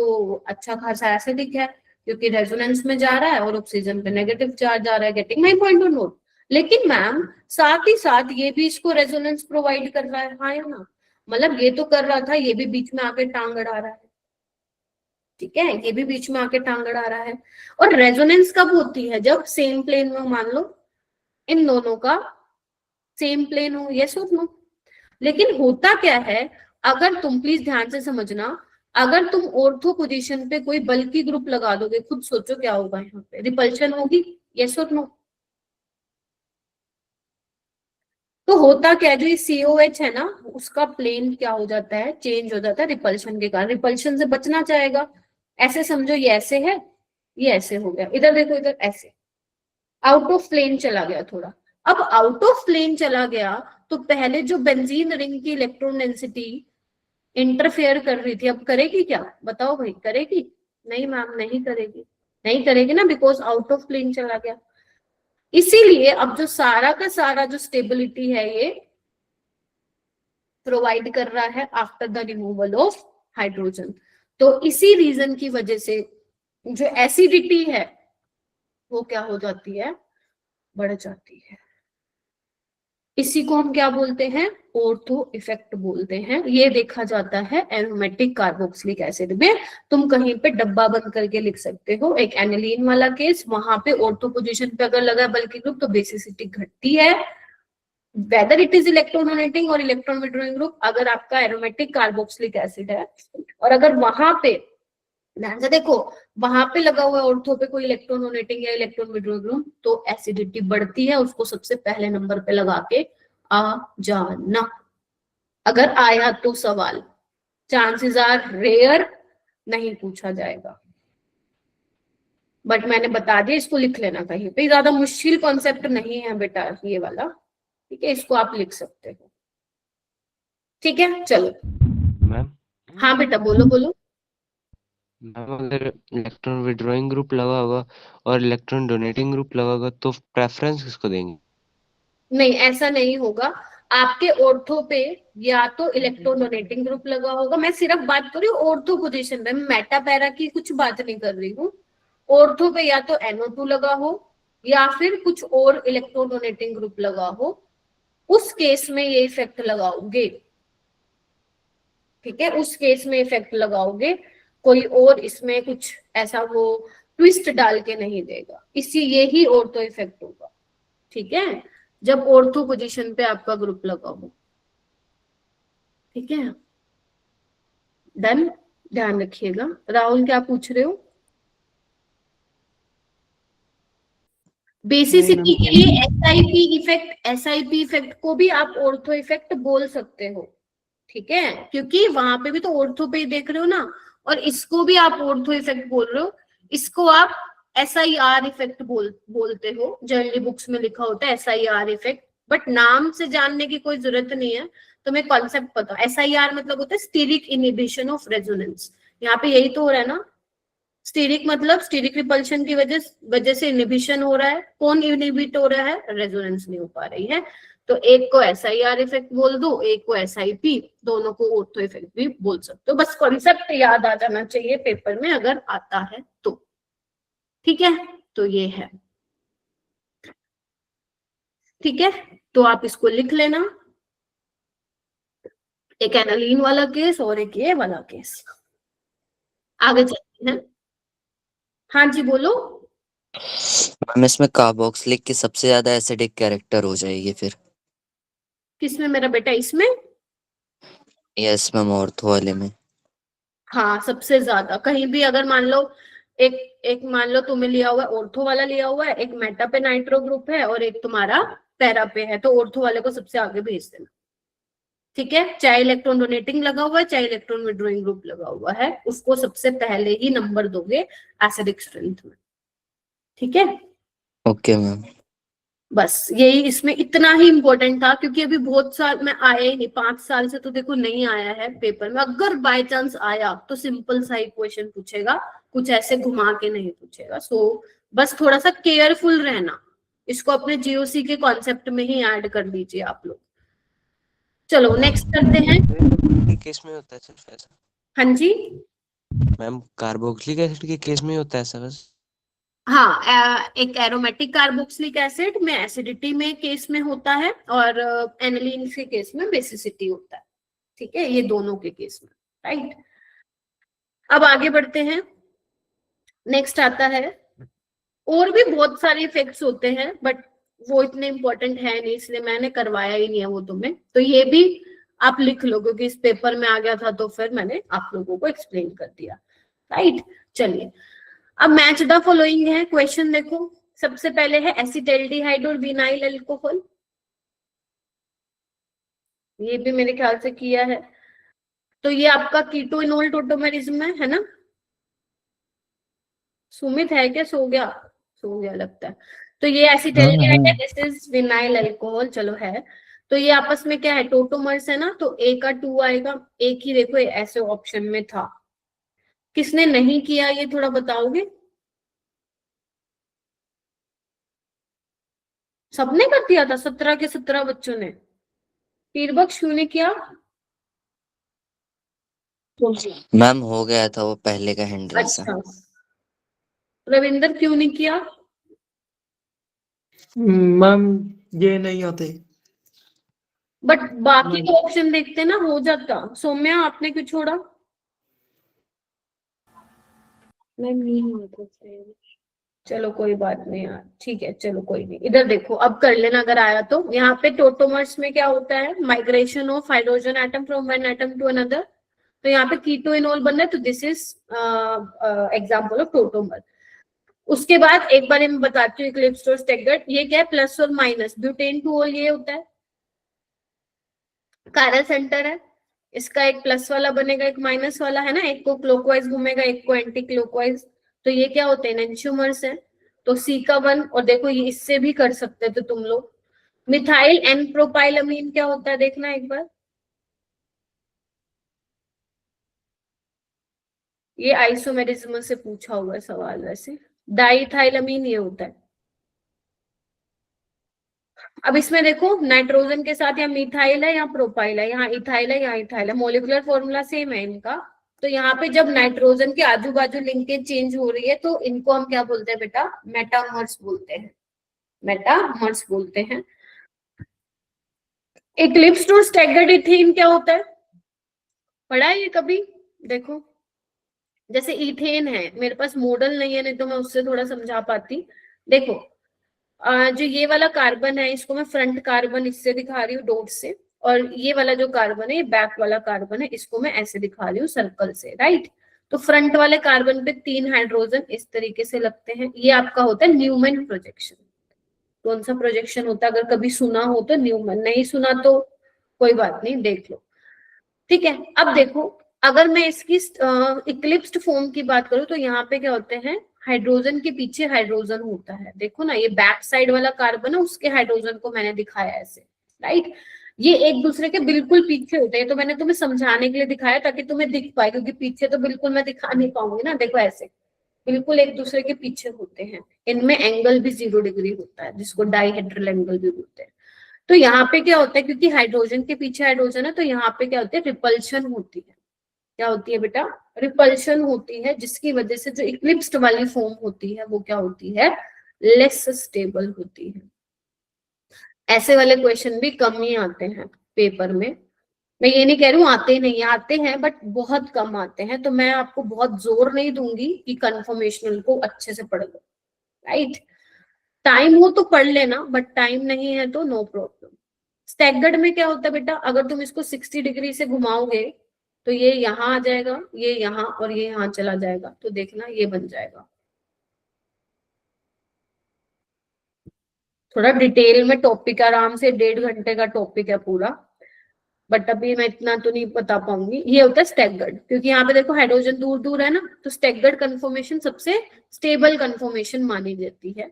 अच्छा खासा एसिडिक है क्योंकि रेजोनेंस में जा रहा है और ऑक्सीजन पे नेगेटिव चार्ज आ रहा है, गेटिंग माय पॉइंट और नोट। लेकिन मैम साथ ही साथ ये भी इसको रेजोनेंस प्रोवाइड कर रहा है, हाँ या ना, मतलब ये तो कर रहा था, ये भी बीच में आके टांग अड़ा रहा है। ठीक है, ये भी बीच में आके टांग अड़ा रहा है। और रेजोनेंस कब होती है, जब सेम प्लेन में मान लो इन दोनों का सेम प्लेन हो, यस और नो। लेकिन होता क्या है, अगर तुम प्लीज ध्यान से समझना, अगर तुम ऑर्थो पोजीशन पे कोई बल्कि ग्रुप लगा दोगे, खुद सोचो क्या होगा, यहाँ पे रिपल्शन होगी, यस और नो। तो होता क्या है, जो ये COH है ना उसका प्लेन क्या हो जाता है, चेंज हो जाता है रिपल्शन के कारण, रिपल्शन से बचना चाहेगा। ऐसे समझो ये ऐसे है, ये ऐसे हो गया, इधर देखो इधर ऐसे आउट ऑफ प्लेन चला गया थोड़ा। अब आउट ऑफ प्लेन चला गया तो पहले जो बेंजीन रिंग की इलेक्ट्रॉन डेंसिटी इंटरफेयर कर रही थी, अब करेगी क्या, बताओ भाई, करेगी, नहीं मैम नहीं करेगी, नहीं करेगी ना, बिकॉज आउट ऑफ प्लेन चला गया। इसीलिए अब जो सारा का सारा जो स्टेबिलिटी है ये प्रोवाइड कर रहा है after the removal of hydrogen. तो इसी रीजन की वजह से जो एसिडिटी है वो क्या हो जाती है, बढ़ जाती है। इसी को हम क्या बोलते हैं, ऑर्थो इफेक्ट बोलते हैं। ये देखा जाता है एरोमेटिक कार्बोक्सिलिक एसिड में। तुम कहीं पे डब्बा बंद करके लिख सकते हो, एक एनिलीन वाला केस, वहां पे ऑर्थो पोजीशन पे अगर लगा बल्कि ग्रुप तो बेसिसिटी घटती है, whether it is electron donating और इलेक्ट्रॉन विड्रॉइंग ग्रुप। अगर आपका एरोमेटिक कार्बोक्सिलिक एसिड है और अगर वहां पे ध्यान से देखो, वहां पे लगा हुआ है ऑर्थो पे कोई इलेक्ट्रॉन डोनेटिंग या इलेक्ट्रॉन विड्रॉइंग ग्रुप, तो एसिडिटी बढ़ती है। उसको सबसे पहले नंबर पे लगा के आ जाना, अगर आया तो सवाल। चांसेस आर रेयर नहीं पूछा जाएगा, बट मैंने बता दिया, इसको लिख लेना कहीं पे। ज्यादा मुश्किल कॉन्सेप्ट नहीं है बेटा ये वाला, ठीक है, इसको आप लिख सकते हो। ठीक है, चलो। मैम हाँ बेटा, बोलो बोलो। मैम अगर इलेक्ट्रॉन विड्रॉइंग ग्रुप लगा होगा और इलेक्ट्रॉन डोनेटिंग ग्रुप लगा होगा तो प्रेफरेंस किसको देंगे? नहीं, ऐसा नहीं होगा। आपके ऑर्थो पे या तो इलेक्ट्रॉन डोनेटिंग ग्रुप लगा होगा, मैं सिर्फ बात कर रही हूँ ऑर्थो पोजीशन में, मेटा पैरा की कुछ बात नहीं कर रही हूँ। ऑर्थो पे या तो NO2 लगा हो या फिर कुछ और इलेक्ट्रॉन डोनेटिंग ग्रुप लगा हो, उस केस में ये इफेक्ट लगाओगे। ठीक है, उस केस में इफेक्ट लगाओगे, कोई और इसमें कुछ ऐसा वो ट्विस्ट डाल के नहीं देगा, इसी यही ऑर्थो इफेक्ट होगा। ठीक है, जब ऑर्थो पोजीशन पे आपका ग्रुप लगा हो। ठीक है, डन, ध्यान रखिएगा। राहुल क्या पूछ रहे हो? बेसिसिटी के लिए एसआईपी इफेक्ट को भी आप ऑर्थो इफेक्ट बोल सकते हो। ठीक है, क्योंकि वहां पे भी तो ऑर्थो पे ही देख रहे हो ना, और इसको भी आप ऑर्थो इफेक्ट बोल रहे हो। इसको आप SIR इफेक्ट बोलते हो, जनरली बुक्स में लिखा होता है SIR इफेक्ट, बट नाम से जानने की कोई जरूरत नहीं है, तुम्हें कॉन्सेप्ट पता। SIR मतलब होता है स्टीरिक इनहिबिशन ऑफ रेजोनेंस। यहाँ पे यही तो हो रहा है ना, स्टीरिक मतलब स्टीरिक रिपल्शन की वजह से इनहिबिशन हो रहा है। कौन इनहिबिट हो रहा है? रेजोनेंस नहीं हो पा रही है। तो एक को SIR इफेक्ट बोल दो, एक को SIP, दोनों को ऑर्थो इफेक्ट भी बोल सकते हो। बस कॉन्सेप्ट याद आ जाना चाहिए पेपर में अगर आता है तो। ठीक है, तो ये है। ठीक है, तो आप इसको लिख लेना, एक एनालीन वाला केस और एक ये वाला केस। आगे चलते हैं। हाँ जी, बोलो। मैम इसमें कार्बोक्सिलिक की सबसे ज्यादा एसिडिक कैरेक्टर हो जाएगी फिर? किसमें मेरा बेटा? इसमें? यस मैम, ऑर्थो वाले में। हाँ, सबसे ज्यादा। कहीं भी अगर मान लो एक एक मान लो तुम्हें लिया हुआ है, ऑर्थो वाला लिया हुआ है, एक मेटा पे नाइट्रो ग्रुप है और एक तुम्हारा पैरा पे है, तो ऑर्थो वाले को सबसे आगे भेज देना। ठीक है, चाहे इलेक्ट्रॉन डोनेटिंग लगा हुआ है चाहे इलेक्ट्रॉन विड्रॉइंग ग्रुप लगा हुआ है, उसको सबसे पहले ही नंबर दोगे एसिडिक स्ट्रेंथ में। ठीक है, ओके मैम। बस यही इसमें इतना ही इंपॉर्टेंट था, क्योंकि अभी बहुत साल में आया ही नहीं, 5 साल से तो देखो नहीं आया है पेपर में। अगर बाय चांस आया तो सिंपल सा ही क्वेश्चन पूछेगा, कुछ ऐसे घुमा के नहीं पूछेगा। सो बस थोड़ा सा केयरफुल रहना, इसको अपने GOC के कॉन्सेप्ट में ही ऐड कर दीजिए आप लोग। चलो नेक्स्ट करते हैं। के केस में होता है सिर्फ ऐसा? हाँ जी, मैम कार्बोक्सिलिक एसिड के केस में ही होता है ऐसा बस? हाँ, एक एरोमेटिक कार्बोक्सिलिक एसिड में एसिडिटी में केस में होता है, और एनिलीन के केस में बेसिसिटी होता है। ठीक है, ये दोनों के केस में। राइट, अब आगे बढ़ते हैं। नेक्स्ट आता है, और भी बहुत सारे इफेक्ट्स होते हैं बट वो इतने इंपॉर्टेंट है नहीं, इसलिए मैंने करवाया ही नहीं है वो तुम्हें। तो ये भी आप लिख लो, क्योंकि इस पेपर में आ गया था तो फिर मैंने आप लोगों को एक्सप्लेन कर दिया। राइट, चलिए अब मैच द फॉलोइंग है क्वेश्चन। देखो, सबसे पहले है एसिटाल्डिहाइड और विनाइल अल्कोहल, ये भी मेरे ख्याल से किया है। तो ये आपका कीटोइनोल टोटोमेरिज्म है ना? सुमित है क्या? सो गया? सो गया लगता है। तो ये एसिटाल्डिहाइड है, दिस इज विनाइल अल्कोहल। चलो है, तो ये आपस में क्या है? टोटोमर्स है ना, तो A का 2 आएगा। एक ही देखो ऐसे ऑप्शन में था। किसने नहीं किया ये थोड़ा बताओगे? सबने कर दिया था, 17 के 17 बच्चों ने। पीरबख्श क्यों नहीं किया? मैम हो गया था वो पहले का हैंडल से। अच्छा, रविंदर क्यों नहीं किया? मैम ये नहीं आते। बट बाकी के ऑप्शन देखते ना, हो जाता। सौम्या आपने क्यों छोड़ा? नहीं होता है। चलो कोई बात नहीं यार, ठीक है, चलो कोई नहीं। इधर देखो, अब कर लेना अगर आया तो। यहाँ पे टोटोमर्स में क्या होता है? Migration of hydrogen atom from one atom to another. तो यहाँ पे कीटो इनोल बन रहा है, तो this is example of tautomer. उसके बाद एक बार मैं बताती हूँ इक्लिप्स और स्टैगर्ड। ये क्या है? प्लस और माइनस। ब्यूटेन टू ऑल ये होता है, कायरल सेंटर है। इसका एक प्लस वाला बनेगा, एक माइनस वाला, है ना। एक को क्लॉकवाइज घूमेगा, एक को एंटी क्लॉकवाइज। तो ये क्या होते हैं? एंटियोमर्स है। तो सी का 1, और देखो ये इससे भी कर सकते थे तुम लोग। मिथाइल एन प्रोपाइलमीन क्या होता है? देखना एक बार। ये आइसोमेरिज्म से पूछा हुआ है सवाल वैसे। डाइथाइलमीन ये होता है। अब इसमें देखो, नाइट्रोजन के साथ या मिथाइल है या प्रोपाइल है, यहाँ इथाइल है, यहाँ इथाइल है। मोलिकुलर फॉर्मूला सेम है इनका। तो यहाँ पे जब नाइट्रोजन के आजू बाजू लिंकेज चेंज हो रही है, तो इनको हम क्या बोलते हैं बेटा? मेटामर्स बोलते हैं। मेटामर्स बोलते हैं। इक्लिप्स्ड और स्टैगर्ड इथेन क्या होता है? पढ़ा है ये कभी? देखो, जैसे इथेन है, मेरे पास मॉडल नहीं है, नहीं तो मैं उससे थोड़ा समझा पाती। देखो, जो ये वाला कार्बन है, इसको मैं फ्रंट कार्बन इससे दिखा रही हूँ डॉट से। और ये वाला जो कार्बन है, ये बैक वाला कार्बन है, इसको मैं ऐसे दिखा रही हूँ सर्कल से, राइट। तो फ्रंट वाले कार्बन पे 3 हाइड्रोजन इस तरीके से लगते हैं। ये आपका होता है न्यूमैन प्रोजेक्शन। कौन सा प्रोजेक्शन होता है? अगर कभी सुना हो तो न्यूमैन, नहीं सुना तो कोई बात नहीं, देख लो। ठीक है, अब देखो, अगर मैं इसकी इक्लिप्स्ड फॉर्म की बात करूं, तो यहाँ पे क्या होते हैं? हाइड्रोजन के पीछे हाइड्रोजन होता है। देखो ना, ये बैक साइड वाला कार्बन है, उसके हाइड्रोजन को मैंने दिखाया ऐसे, राइट। ये एक दूसरे के बिल्कुल पीछे होते हैं। तो मैंने तुम्हें समझाने के लिए दिखाया, ताकि तुम्हें दिख पाए, क्योंकि पीछे तो बिल्कुल मैं दिखा नहीं पाऊंगी ना। देखो ऐसे बिल्कुल एक दूसरे के पीछे होते हैं। इनमें एंगल भी 0 डिग्री होता है, जिसको डाइहेड्रल एंगल भी बोलते हैं। तो यहाँ पे क्या होता है? क्योंकि हाइड्रोजन के पीछे हाइड्रोजन है, तो यहाँ पे क्या होती है? रिपल्शन होती है। क्या होती है बेटा? रिपल्शन होती है, जिसकी वजह से जो इक्लिप्स्ड वाली फॉर्म होती है, वो क्या होती है? लेस स्टेबल होती है। ऐसे वाले क्वेश्चन भी कम ही आते हैं पेपर में। मैं ये नहीं कह रही हूँ आते नहीं, आते हैं, बट बहुत कम आते हैं। तो मैं आपको बहुत जोर नहीं दूंगी कि कन्फर्मेशनल को अच्छे से पढ़ लो, राइट। टाइम हो तो पढ़ लेना, बट टाइम नहीं है तो नो प्रॉब्लम। स्टैगर्ड में क्या होता है बेटा? अगर तुम इसको 60 डिग्री से घुमाओगे, तो ये यहाँ आ जाएगा, ये यहाँ, और ये यहाँ चला जाएगा। तो देखना ये बन जाएगा। थोड़ा डिटेल में टॉपिक, आराम से 1.5 घंटे का टॉपिक है पूरा, बट अभी मैं इतना तो नहीं बता पाऊंगी। ये होता है स्टैगर्ड, क्योंकि यहाँ पे देखो हाइड्रोजन दूर दूर है ना, तो स्टैगर्ड कन्फॉर्मेशन सबसे स्टेबल कन्फॉर्मेशन मानी जाती है।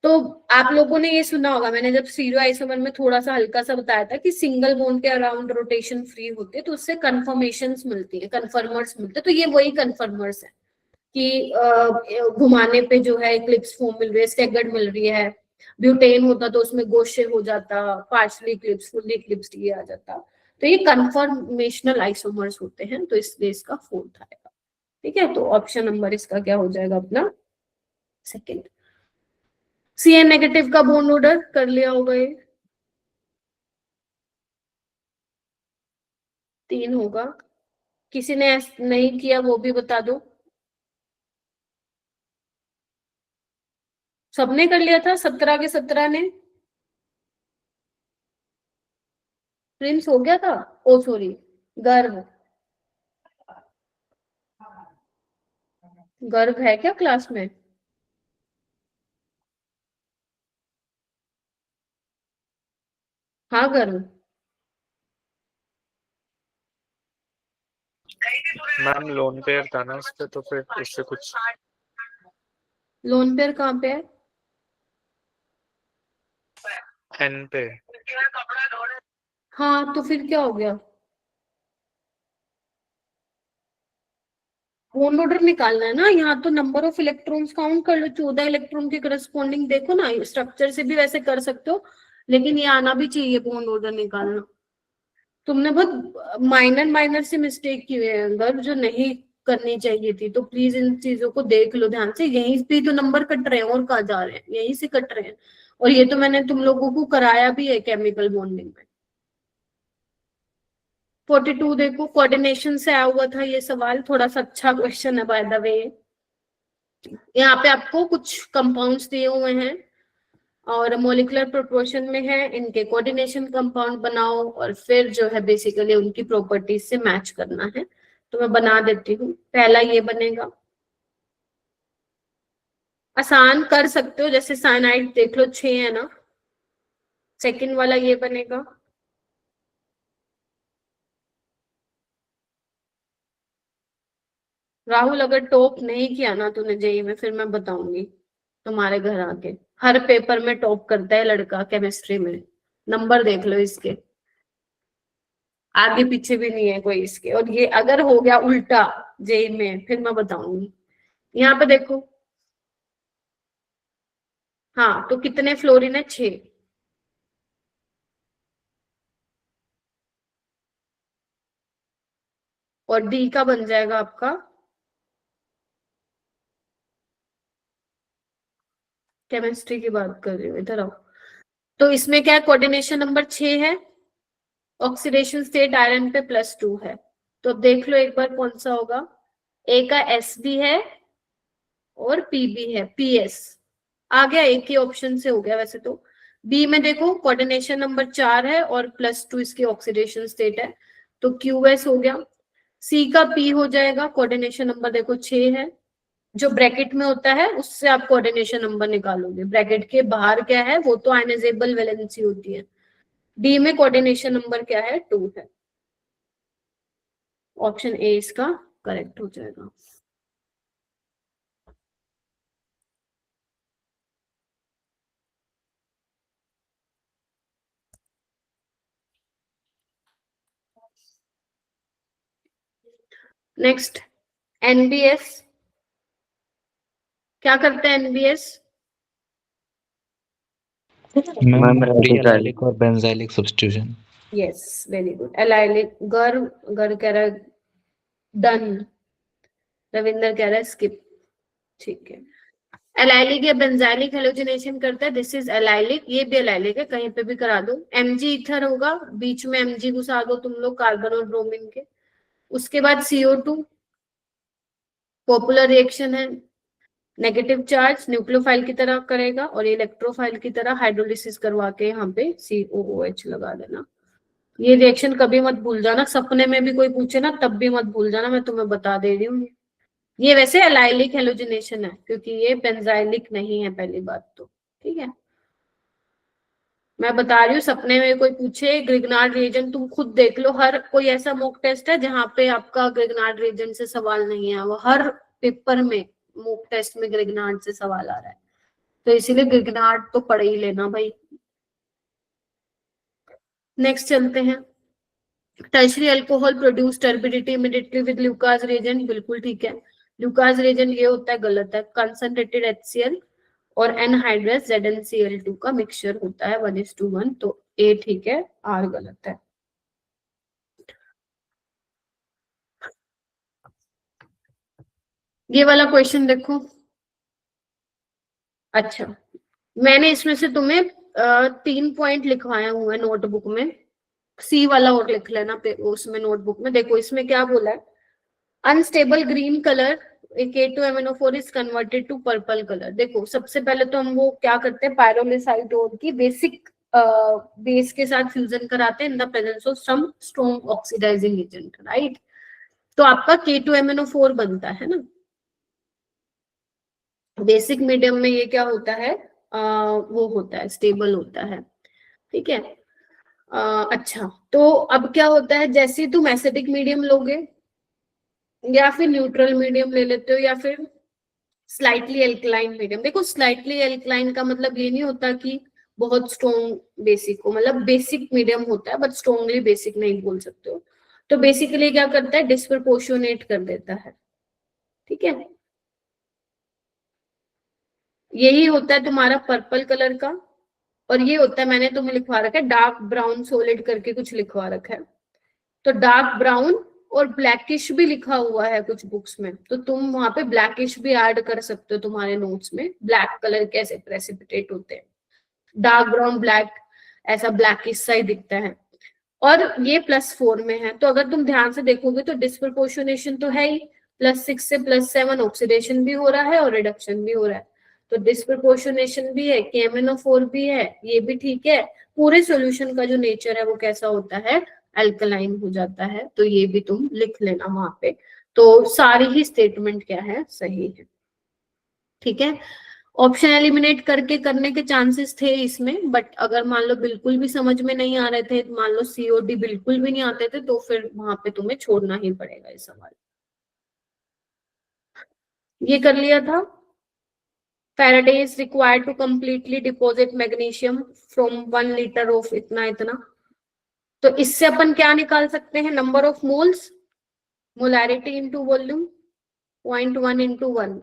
तो आप लोगों ने ये सुना होगा, मैंने जब स्टीरियो आइसोमर में थोड़ा सा हल्का सा बताया था कि सिंगल बॉन्ड के अराउंड रोटेशन फ्री होती है, तो उससे कन्फर्मेशंस मिलती है, कन्फर्मर्स मिलते हैं। तो ये वही कन्फर्मर्स है कि घुमाने पे जो है इक्लिप्स फॉर्म मिल रही है, स्टैगर्ड मिल रही है। ब्यूटेन होता तो उसमें गोशे हो जाता, पार्शली इक्लिप्स, फुल्ली इक्लिप्स्ड ये आ जाता। तो ये कन्फर्मेशनल आइसोमर्स होते हैं, तो इसलिए इसका 4th आएगा। ठीक है, तो ऑप्शन नंबर इसका क्या हो जाएगा अपना? सेकेंड। Cn नेगेटिव का बॉन्ड ऑर्डर कर लिया होगा, ये 3 होगा। किसी ने नहीं किया वो भी बता दो। सबने कर लिया था 17 के 17 ने? प्रिंस हो गया था? ओ सॉरी, गर्व। गर्व है क्या क्लास में? हाँ गर्व। मैम लोन पेयर था ना इस पे, तो फिर इससे कुछ लोन पेयर कहाँ पे है? एन पे। हाँ, तो फिर क्या हो गया? बोन ऑर्डर निकालना है ना, यहाँ तो नंबर ऑफ इलेक्ट्रॉन्स काउंट कर लो, 14 इलेक्ट्रॉन के करस्पॉन्डिंग देखो ना, स्ट्रक्चर से भी वैसे कर सकते हो, लेकिन ये आना भी चाहिए बोन ऑर्डर निकालना। तुमने बहुत माइनर माइनर से मिस्टेक की है अगर, जो नहीं करनी चाहिए थी, तो प्लीज इन चीजों को देख लो ध्यान से। यहीं पे तो नंबर कट रहे हैं, और कहाँ जा रहे हैं, यहीं से कट रहे हैं। और ये तो मैंने तुम लोगों को कराया भी है केमिकल बॉन्डिंग में। 42 देखो, कोऑर्डिनेशन से आया हुआ था ये सवाल, थोड़ा सा अच्छा क्वेश्चन है बाय द वे। यहाँ पे आपको कुछ कंपाउंड्स दिए हुए हैं और मोलिकुलर प्रोपोर्शन में है, इनके कोऑर्डिनेशन कंपाउंड बनाओ और फिर जो है बेसिकली उनकी प्रॉपर्टीज से मैच करना है। तो मैं बना देती हूँ। पहला ये बनेगा, आसान कर सकते हो, जैसे साइनाइड देख लो 6 है ना। सेकंड वाला ये बनेगा, राहुल अगर टॉप नहीं किया ना तूने जेई में, फिर मैं बताऊंगी तुम्हारे घर आके। हर पेपर में टॉप करता है लड़का केमिस्ट्री में, नंबर देख लो इसके, आगे पीछे भी नहीं है कोई इसके। और ये अगर हो गया उल्टा जेई में, फिर मैं बताऊंगी। यहाँ पे देखो, हाँ तो कितने फ्लोरीन है, 6। और डी का बन जाएगा आपका, केमिस्ट्री की बात कर रही हूँ, इधर आओ। तो इसमें क्या है, कोऑर्डिनेशन नंबर 6 है, ऑक्सीडेशन स्टेट आयरन पे +2 है। तो देख लो एक बार कौन सा होगा। ए का एस भी है और पी भी है, पीएस आ गया, एक ही ऑप्शन से हो गया वैसे तो। बी में देखो कोऑर्डिनेशन नंबर 4 है और +2 इसकी ऑक्सीडेशन स्टेट है, तो क्यूएस हो गया। सी का पी हो जाएगा, कोऑर्डिनेशन नंबर देखो 6 है, जो ब्रैकेट में होता है उससे आप कोऑर्डिनेशन नंबर निकालोगे, ब्रैकेट के बाहर क्या है वो तो आयनाइजेबल वैलेंसी होती है। डी में कोऑर्डिनेशन नंबर क्या है, 2 है। ऑप्शन ए इसका करेक्ट हो जाएगा। नेक्स्ट, एनबीएस क्या करते हैं, एनबीएस मैम फ्री एलाइलिक और benzylic substitution. Yes very good. Allylic, गर गर कह रहा है डन, रविंदर कह रहा है स्किप, ठीक है। एलाइलिक या बेंजाइलिक हेलोजिनेशन करता है, दिस इज एलाइलिक, ये भी एलाइलिक है, कहीं पे भी करा दो। एमजी इथर होगा, बीच में एमजी घुसा दो तुम लोग कार्बन और ब्रोमीन के। उसके बाद CO2, पॉपुलर रिएक्शन है, नेगेटिव चार्ज न्यूक्लियोफाइल की तरह करेगा और इलेक्ट्रोफाइल की तरह हाइड्रोलिसिस करवा के यहाँ पे COOH लगा देना। ये रिएक्शन कभी मत भूल जाना, सपने में भी कोई पूछे ना तब भी मत भूल जाना, मैं तुम्हें बता दे रही हूँ। ये वैसे एलाइलिक हेलोजिनेशन है क्योंकि ये बेंजाइलिक नहीं है, पहली बात तो, ठीक है। मैं बता रही हूँ, सपने में कोई पूछे ग्रिग्नार्ड रिएजेंट, तुम खुद देख लो, हर कोई ऐसा मॉक टेस्ट है जहाँ पे आपका ग्रिग्नार्ड रिएजेंट से सवाल नहीं है, वो हर पेपर में मॉक टेस्ट में ग्रिग्नार्ड से सवाल आ रहा है, तो इसीलिए ग्रिग्नार्ड तो पढ़ ही लेना भाई। नेक्स्ट चलते हैं, tertiary alcohol produce turbidity immediately with Lucas reagent, बिल्कुल ठीक है। ल्यूकास रिएजेंट ये होता है, गलत है, कंसंट्रेटेड HCl और एनहाइड्रस ZnCl2 का मिक्सचर होता है 1:1, तो ए ठीक है, आर गलत है। ये वाला क्वेश्चन देखो, अच्छा मैंने इसमें से तुम्हें 3 पॉइंट लिखवाया हुआ है नोटबुक में, सी वाला और लिख लेना उसमें नोटबुक में। देखो इसमें क्या बोला है, unstable green colour K2MnO4 is converted to purple colour. देखो सबसे पहले तो हम वो क्या करते हैं, पायरोलिसाइडोन की बेसिक बेस के साथ फ्यूजन कराते हैं in the presence of some strong oxidising agent, right. तो आपका K2MnO4 बनता है ना। बेसिक मीडियम में ये क्या होता है, वो होता है, स्टेबल होता है, ठीक है। अच्छा तो अब क्या होता है, जैसे ही तुम एसिडिक मीडियम लोगे या फिर न्यूट्रल मीडियम ले लेते हो या फिर स्लाइटली एल्कलाइन मीडियम, देखो स्लाइटली एल्कलाइन का मतलब ये नहीं होता कि बहुत स्ट्रॉन्ग बेसिक हो, मतलब बेसिक मीडियम होता है बट स्ट्रॉन्गली बेसिक नहीं बोल सकते हो। तो बेसिकली क्या करता है, डिस्प्रपोर्शनेट कर देता है, ठीक है, यही होता है तुम्हारा पर्पल कलर का, और ये होता है, मैंने तुम्हें लिखवा रखा है डार्क ब्राउन सॉलिड करके कुछ लिखवा रखा है, तो डार्क ब्राउन और ब्लैकिश भी लिखा हुआ है कुछ बुक्स में, तो तुम वहां पे ब्लैकिश भी ऐड कर सकते हो तुम्हारे नोट्स में। ब्लैक कलर कैसे प्रेसिपिटेट होते हैं, डार्क ब्राउन ब्लैक, ऐसा ब्लैकिश सा ही दिखता है। और ये +4 में है, तो अगर तुम ध्यान से देखोगे तो डिस्प्रपोर्शनेशन तो है ही, +6 से +7 ऑक्सीडेशन भी हो रहा है और रिडक्शन भी हो रहा है, तो डिस्प्रपोर्शनेशन भी है, KMnO4 भी है, ये भी ठीक है। पूरे सॉल्यूशन का जो नेचर है वो कैसा होता है, अल्कलाइन हो जाता है, तो ये भी तुम लिख लेना वहां पे। तो सारी ही स्टेटमेंट क्या है, सही है। ठीक है, ऑप्शन एलिमिनेट करके करने के चांसेस थे इसमें, बट अगर मान लो बिल्कुल भी समझ में नहीं आ रहे थे, मान लो COD बिल्कुल भी नहीं आते थे, तो फिर वहां पे तुम्हें छोड़ना ही पड़ेगा ये सवाल। ये कर लिया था। Faraday is required to completely deposit magnesium from 1 liter of इतना इतना, तो इससे अपन क्या निकाल सकते हैं, number of moles, molarity into volume, 0.1 into 1,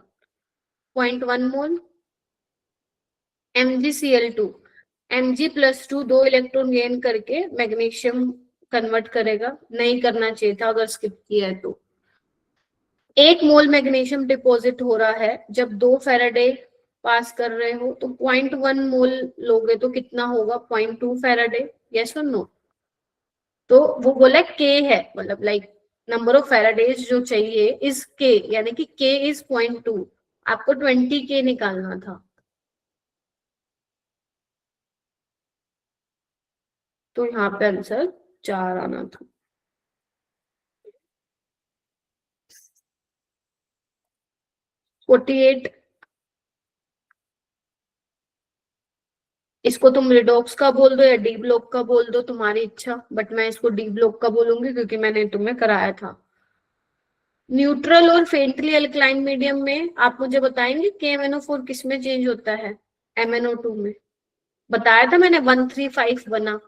0.1 mole, MgCl2, Mg+2 2 electron gain करके मैग्नीशियम कन्वर्ट करेगा, नहीं करना चाहिए था अगर स्किप किया है तो। 1 मोल मैग्नीशियम डिपॉजिट हो रहा है जब 2 फैराडे पास कर रहे हो, तो 0.1 मोल लोगे तो कितना होगा, 0.2 फैराडे, यस और नो। तो वो बोला K है, मतलब लाइक नंबर ऑफ फैराडेज जो चाहिए इज K, यानी कि K इज 0.2, आपको 20 K निकालना था, तो यहाँ पे आंसर 4 आना था। (48) इसको तुम रिडॉक्स का बोल दो या डी ब्लॉक का बोल दो, तुम्हारी इच्छा, बट मैं इसको डी ब्लॉक का बोलूंगी क्योंकि मैंने तुम्हें कराया था। न्यूट्रल और फेंटली अल्कलाइन मीडियम में आप मुझे बताएंगे KMnO4 किस में चेंज होता है, MnO2 में। बताया था मैंने 135 बना,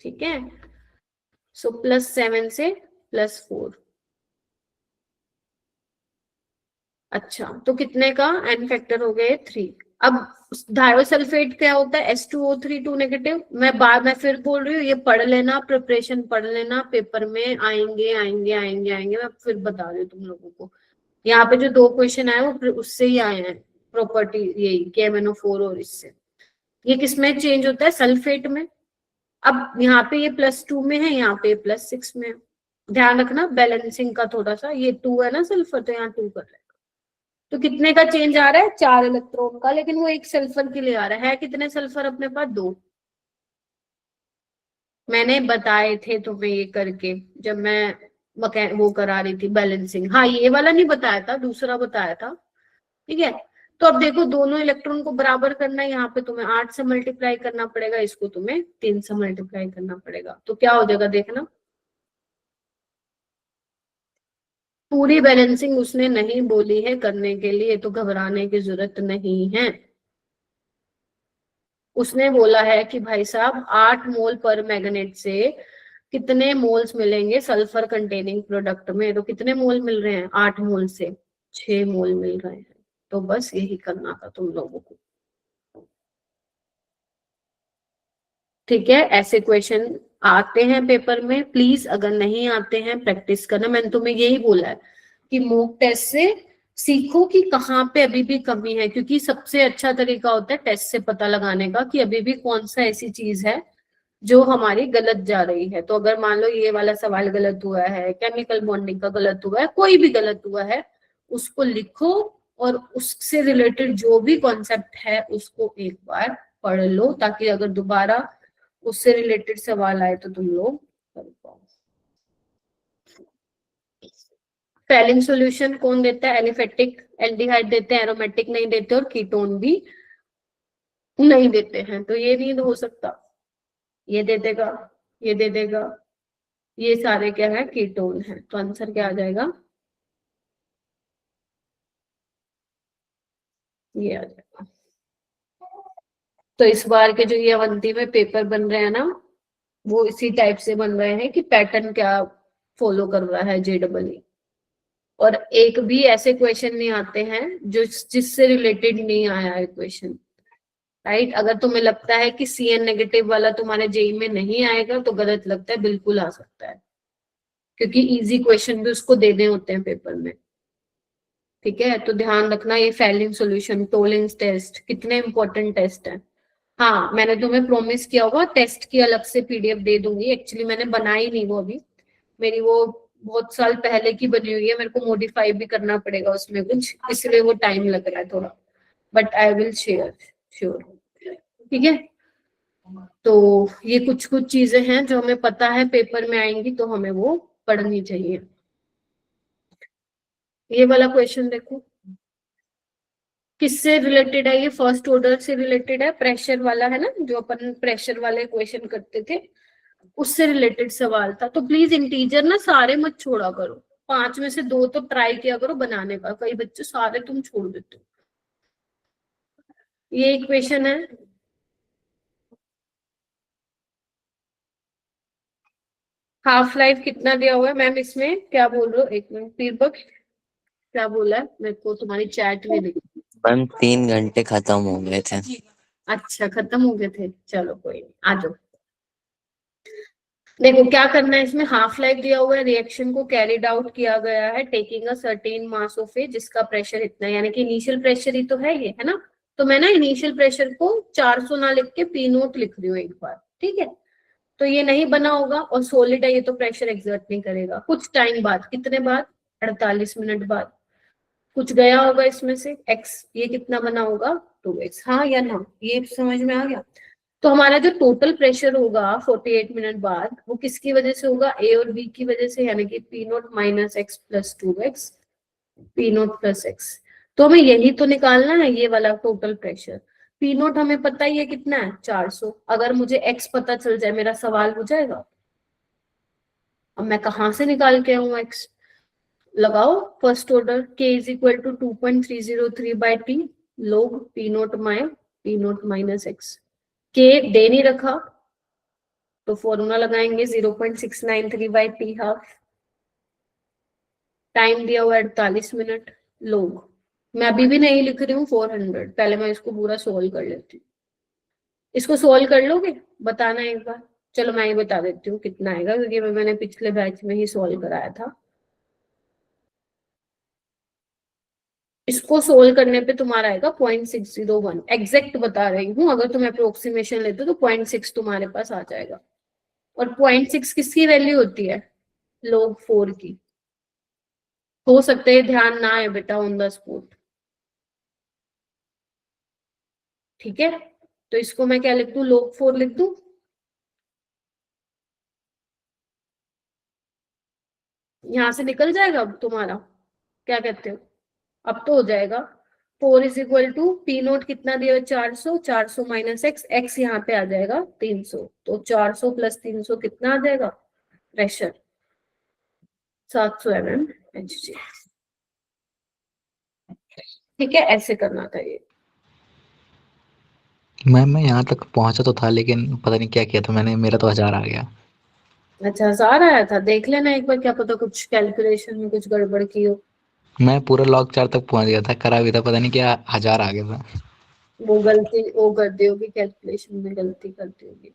ठीक है, सो +7 से +4। अच्छा, तो कितने का n फैक्टर हो गए 3। अब डायोसल्फेट क्या होता है, H2O3 2 नेगेटिव। मैं फिर बोल रही हूँ, ये पढ़ लेना, प्रिपरेशन पढ़ लेना, पेपर में आएंगे आएंगे आएंगे आएंगे, मैं फिर बता रही हूँ तुम लोगों को। यहाँ पे जो 2 क्वेश्चन आए वो उससे ही आए हैं, प्रॉपर्टी यही KMnO4 और इससे। ये किसमें चेंज होता है, सल्फेट में। अब यहाँ पे ये +2 में है, यहाँ पे +6 में है, ध्यान रखना बैलेंसिंग का थोड़ा सा। ये 2 है ना सल्फर, तो यहाँ 2 कर लेना। तो कितने का चेंज आ रहा है, 4 इलेक्ट्रॉन का, लेकिन वो एक सल्फर के लिए आ रहा है। कितने सल्फर अपने पास, 2। मैंने बताए थे तुम्हें ये करके जब मैं वो करा रही थी बैलेंसिंग। हाँ, ये वाला नहीं बताया था, दूसरा बताया था, ठीक है। तो अब देखो, दोनों इलेक्ट्रॉन को बराबर करना है, यहाँ पे तुम्हें 8 से मल्टीप्लाई करना पड़ेगा, इसको तुम्हें 3 से मल्टीप्लाई करना पड़ेगा, तो क्या हो जाएगा देखना। पूरी बैलेंसिंग उसने नहीं बोली है करने के लिए, तो घबराने की जरूरत नहीं है। उसने बोला है कि भाई साहब 8 मोल पर मैग्नेट से कितने मोल्स मिलेंगे सल्फर कंटेनिंग प्रोडक्ट में, तो कितने मोल मिल रहे हैं, 8 मोल से 6 मोल मिल रहे हैं। तो बस यही करना था तुम लोगों को, ठीक है। ऐसे क्वेश्चन आते हैं पेपर में, प्लीज अगर नहीं आते हैं प्रैक्टिस करना। मैंने तुम्हें यही बोला है कि मॉक टेस्ट से सीखो कि कहाँ पे अभी भी कमी है, क्योंकि सबसे अच्छा तरीका होता है टेस्ट से पता लगाने का कि अभी भी कौन सा ऐसी चीज है जो हमारी गलत जा रही है। तो अगर मान लो ये वाला सवाल गलत हुआ है, केमिकल बॉन्डिंग का गलत हुआ है, कोई भी गलत हुआ है, उसको लिखो और उससे रिलेटेड जो भी कॉन्सेप्ट है उसको एक बार पढ़ लो, ताकि अगर दोबारा उससे रिलेटेड सवाल आए तो तुम लोग कर पाओ। फैलिन सॉल्यूशन कौन देता है, एलिफेटिक एल्डिहाइड देते हैं, एरोमेटिक नहीं देते, और कीटोन भी नहीं देते हैं, तो ये नहीं हो सकता। ये दे देगा, ये दे देगा, ये सारे क्या है, कीटोन है, तो आंसर क्या आ जाएगा, ये आ जाएगा। तो इस बार के जो ये अवंती में पेपर बन रहे हैं ना, वो इसी टाइप से बन रहे हैं कि पैटर्न क्या फॉलो कर रहा है JEE। और एक भी ऐसे क्वेश्चन नहीं आते हैं जो जिससे रिलेटेड नहीं आया है क्वेश्चन, राइट। अगर तुम्हें लगता है कि CN नेगेटिव वाला तुम्हारे JEE में नहीं आएगा तो गलत लगता है, बिल्कुल आ सकता है, क्योंकि इजी क्वेश्चन भी उसको देने होते हैं पेपर में। ठीक है, तो ध्यान रखना ये फेलिंग सॉल्यूशन, टोलिंग्स टेस्ट कितने इंपॉर्टेंट टेस्ट हैं। हाँ, मैंने तुम्हें प्रॉमिस किया होगा टेस्ट की अलग से PDF दे दूंगी। एक्चुअली मैंने बनाई नहीं वो अभी, मेरी वो बहुत साल पहले की बनी हुई है, मेरे को मॉडिफाई भी करना पड़ेगा उसमें कुछ, इसलिए वो टाइम लग रहा है थोड़ा, but I will share sure. ठीक है, तो ये कुछ कुछ चीजें हैं जो हमें पता है पेपर में आएंगी, तो हमें वो पढ़नी चाहिए। ये वाला क्वेश्चन देखो, किससे रिलेटेड है ये? फर्स्ट ऑर्डर से रिलेटेड है, प्रेशर वाला है ना, जो अपन प्रेशर वाले क्वेश्चन करते थे उससे रिलेटेड सवाल था। तो प्लीज इंटीजर ना सारे मत छोड़ा करो, 5 में से 2 तो ट्राई किया करो बनाने का, कई बच्चे सारे तुम छोड़ देते हो। ये इक्वेशन है, हाफ लाइफ कितना दिया हुआ है मैम, इसमें क्या बोल रहे हो? एक मिनट, दीपक क्या बोला है? मेरे को तुम्हारी चैट में देखी। मैम 3 घंटे खत्म हो गए थे। अच्छा, खत्म हो गए थे, चलो कोई नहीं, आ जाओ। देखो क्या करना है इसमें, हाफ लाइफ दिया हुआ है, रिएक्शन को कैरिड आउट किया गया है taking a certain mass of a, जिसका प्रेशर इतना है, यानी कि इनिशियल प्रेशर ही तो है ये, है ना। तो मैं ना इनिशियल प्रेशर को 400 ना लिख के P0 लिख रही हूँ एक बार, ठीक है। तो ये नहीं बना होगा और सॉलिड है ये, तो प्रेशर एक्सर्ट नहीं करेगा। कुछ टाइम बाद, कितने बाद? 48 मिनट बाद कुछ गया होगा इसमें से x, ये कितना बना होगा? 2x। हाँ या ना, ये समझ में आ गया? तो हमारा जो टोटल प्रेशर होगा 48 मिनट बाद, वो किसकी वजह से होगा? A और B की वजह से, यानी कि P0 minus x plus 2x, P0 plus x। तो हमें यही तो निकालना है, ये वाला टोटल प्रेशर। P0 हमें पता ही है कितना है, 400। अगर मुझे x पता चल जाए, मेरा सवाल हो जाएगा। अब मैं कहाँ से निकाल के आऊँ x? लगाओ first order, k is equal to 2.303 by t log P0 minus x। k दे नहीं रखा तो फॉर्मूला लगाएंगे 0.693 बाई टी हाफ। टाइम दिया हुआ 48 मिनट, लोग मैं अभी भी नहीं लिख रही हूँ 400, पहले मैं इसको पूरा सोल्व कर लेती हूँ। इसको सोल्व कर लोगे? बताना एक बार। चलो मैं ही बता देती हूँ कितना आएगा, क्योंकि मैंने पिछले बैच में ही सोल्व कराया था। इसको सोल्व करने पे तुम्हारा आएगा 0.601, एग्जैक्ट बता रही हूँ। अगर तुम अप्रोक्सीमेशन लेते हो तो 0.6 तुम्हारे पास आ जाएगा। और 0.6 किसकी वैल्यू होती है? log 4 की। हो सकता है ध्यान ना आए बेटा ऑन द स्पॉट, ठीक है। तो इसको मैं क्या लिख दूं? log 4 लिख दूं। यहां से निकल जाएगा अब तुम्हारा, क्या कहते हो? अब तो हो जाएगा। 4 इज इक्वल टू P0 कितना दिया है? 400, 400 माइनस x, x यहाँ पे आ जाएगा 300। तो 400 प्लस 300 कितना आ जाएगा? Pressure 700 mmHg। ठीक है, ऐसे करना था ये। मैम मैं यहाँ तक पहुंचा तो था, लेकिन पता नहीं क्या किया था मैंने, मेरा तो 1000 आ गया। अच्छा, 1000 आया था? देख लेना एक बार, क्या पता कुछ कैलकुलेशन में कुछ गड़बड़ की हो। मैं पूरा log 4 तक पहुंच गया था, करा भी था, पता नहीं क्या 1000 आ गया था। वो गलती वो कर दी होगी, कैलकुलेशन में गलती कर दी होगी,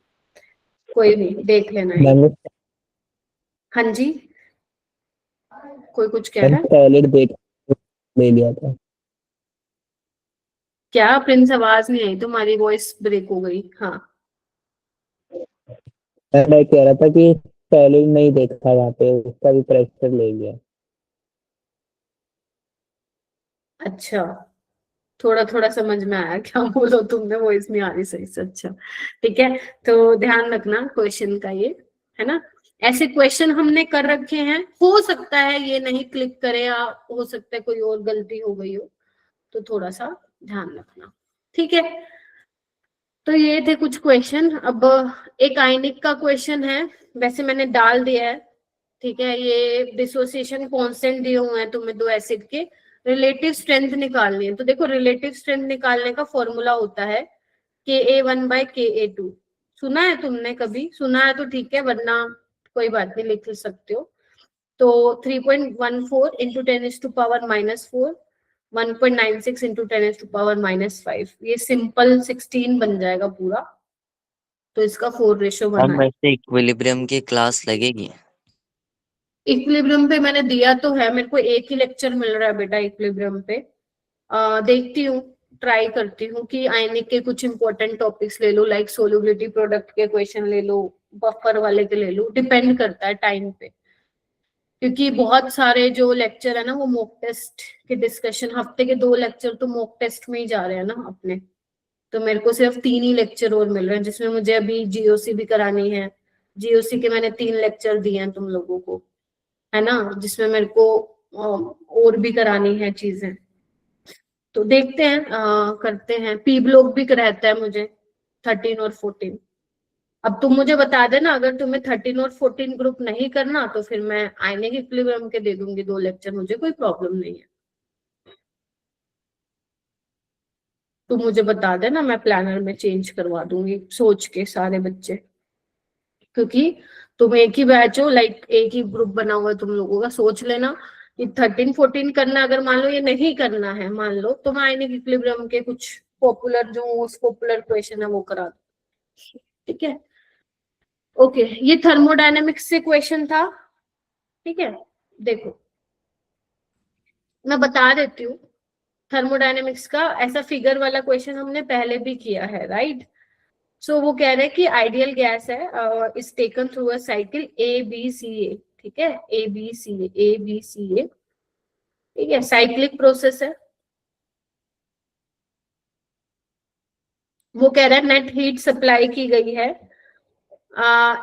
कोई नहीं, देख लेना है। हाँ जी, कोई कुछ कह रहा है? टॉयलेट देख ले लिया था। क्या प्रिंस? आवाज नहीं आई तुम्हारी, वॉइस ब्रेक हो गई। हाँ, मैं कह रहा था कि टॉयलेट नहीं देखा वहाँ पे, उसका भी प्रेशर ले लिया। अच्छा, थोड़ा थोड़ा समझ में आया क्या बोलो तुमने, वॉइस नहीं आ रही सही से। अच्छा ठीक है, तो ध्यान रखना क्वेश्चन का ये, है ना। ऐसे क्वेश्चन हमने कर रखे हैं, हो सकता है ये नहीं क्लिक करे, या हो सकता है कोई और गलती हो गई हो, तो थोड़ा सा ध्यान रखना, ठीक है। तो ये थे कुछ क्वेश्चन। अब एक आयनिक का क्वेश्चन है, वैसे मैंने डाल दिया है, ठीक है। ये डिसोसिएशन कांस्टेंट दिए हुए हैं तुम्हें दो एसिड के, रिलेटिव स्ट्रेंथ निकालनी है। तो देखो रिलेटिव स्ट्रेंथ निकालने का फॉर्मूला होता है Ka1 बाय Ka2, सुना है तुमने कभी? सुना है तो ठीक है, वरना कोई बात नहीं, लिख सकते हो। तो 3.14 इंटू 10⁻⁻4, 1.96 इंटू 10⁻⁻5, ये सिंपल 16 बन जाएगा पूरा। तो इसका 4 रेशो मैम बना है। वैसे इक्विलिब्रियम की क्लास लगेगी? इक्विलिब्रियम पे मैंने दिया तो है, मेरे को एक ही लेक्चर मिल रहा है बेटा इक्विलिब्रियम पे। देखती हूँ, ट्राई करती हूँ कि आयनिक के कुछ इंपॉर्टेंट टॉपिक्स ले लो, लाइक सोल्युबिलिटी प्रोडक्ट के क्वेश्चन ले लो, बफर वाले के ले लो, डिपेंड करता है टाइम पे। क्योंकि बहुत सारे जो लेक्चर है ना वो मॉक टेस्ट के डिस्कशन, हफ्ते के 2 लेक्चर तो मॉक टेस्ट में ही जा रहे हैं ना अपने। तो मेरे को सिर्फ 3 ही लेक्चर और मिल रहे हैं, जिसमें मुझे अभी जीओसी भी करानी है। जीओसी के मैंने 3 लेक्चर दिए हैं तुम लोगों को, है ना, जिसमें मेरे को और भी करानी है चीजें। तो देखते हैं, करते हैं। पी ब्लॉक भी रहता है मुझे 13 और 14। अब तुम मुझे बता देना, अगर तुम्हें 13 और 14 ग्रुप नहीं करना तो फिर मैं आयनिक इक्विलिब्रियम के दे दूंगी 2 लेक्चर, मुझे कोई प्रॉब्लम नहीं है। तुम मुझे बता देना, मैं प्लानर में चेंज करवा दूंगी सोच के सारे बच्चे, क्योंकि तुम एक ही बैच हो, लाइक एक ही ग्रुप बना हुआ है तुम लोगों का। सोच लेना कि 13 14 करना, अगर मान लो ये नहीं करना है मान लो, तो मैं आयनिक इक्विलिब्रियम के कुछ पॉपुलर, जो मोस्ट पॉपुलर क्वेश्चन है वो करा दूं, ठीक है। ओके, ये थर्मोडायनेमिक्स से क्वेश्चन था, ठीक है। देखो मैं बता देती हूँ, थर्मोडायनेमिक्स का ऐसा फिगर वाला क्वेश्चन हमने पहले भी किया है, राइट। सो वो कह रहे हैं कि आइडियल गैस है, is taken through a cycle ABCA, ठीक है, ABCA, ठीक है, साइक्लिक प्रोसेस है। वो कह रहा है नेट हीट सप्लाई की गई है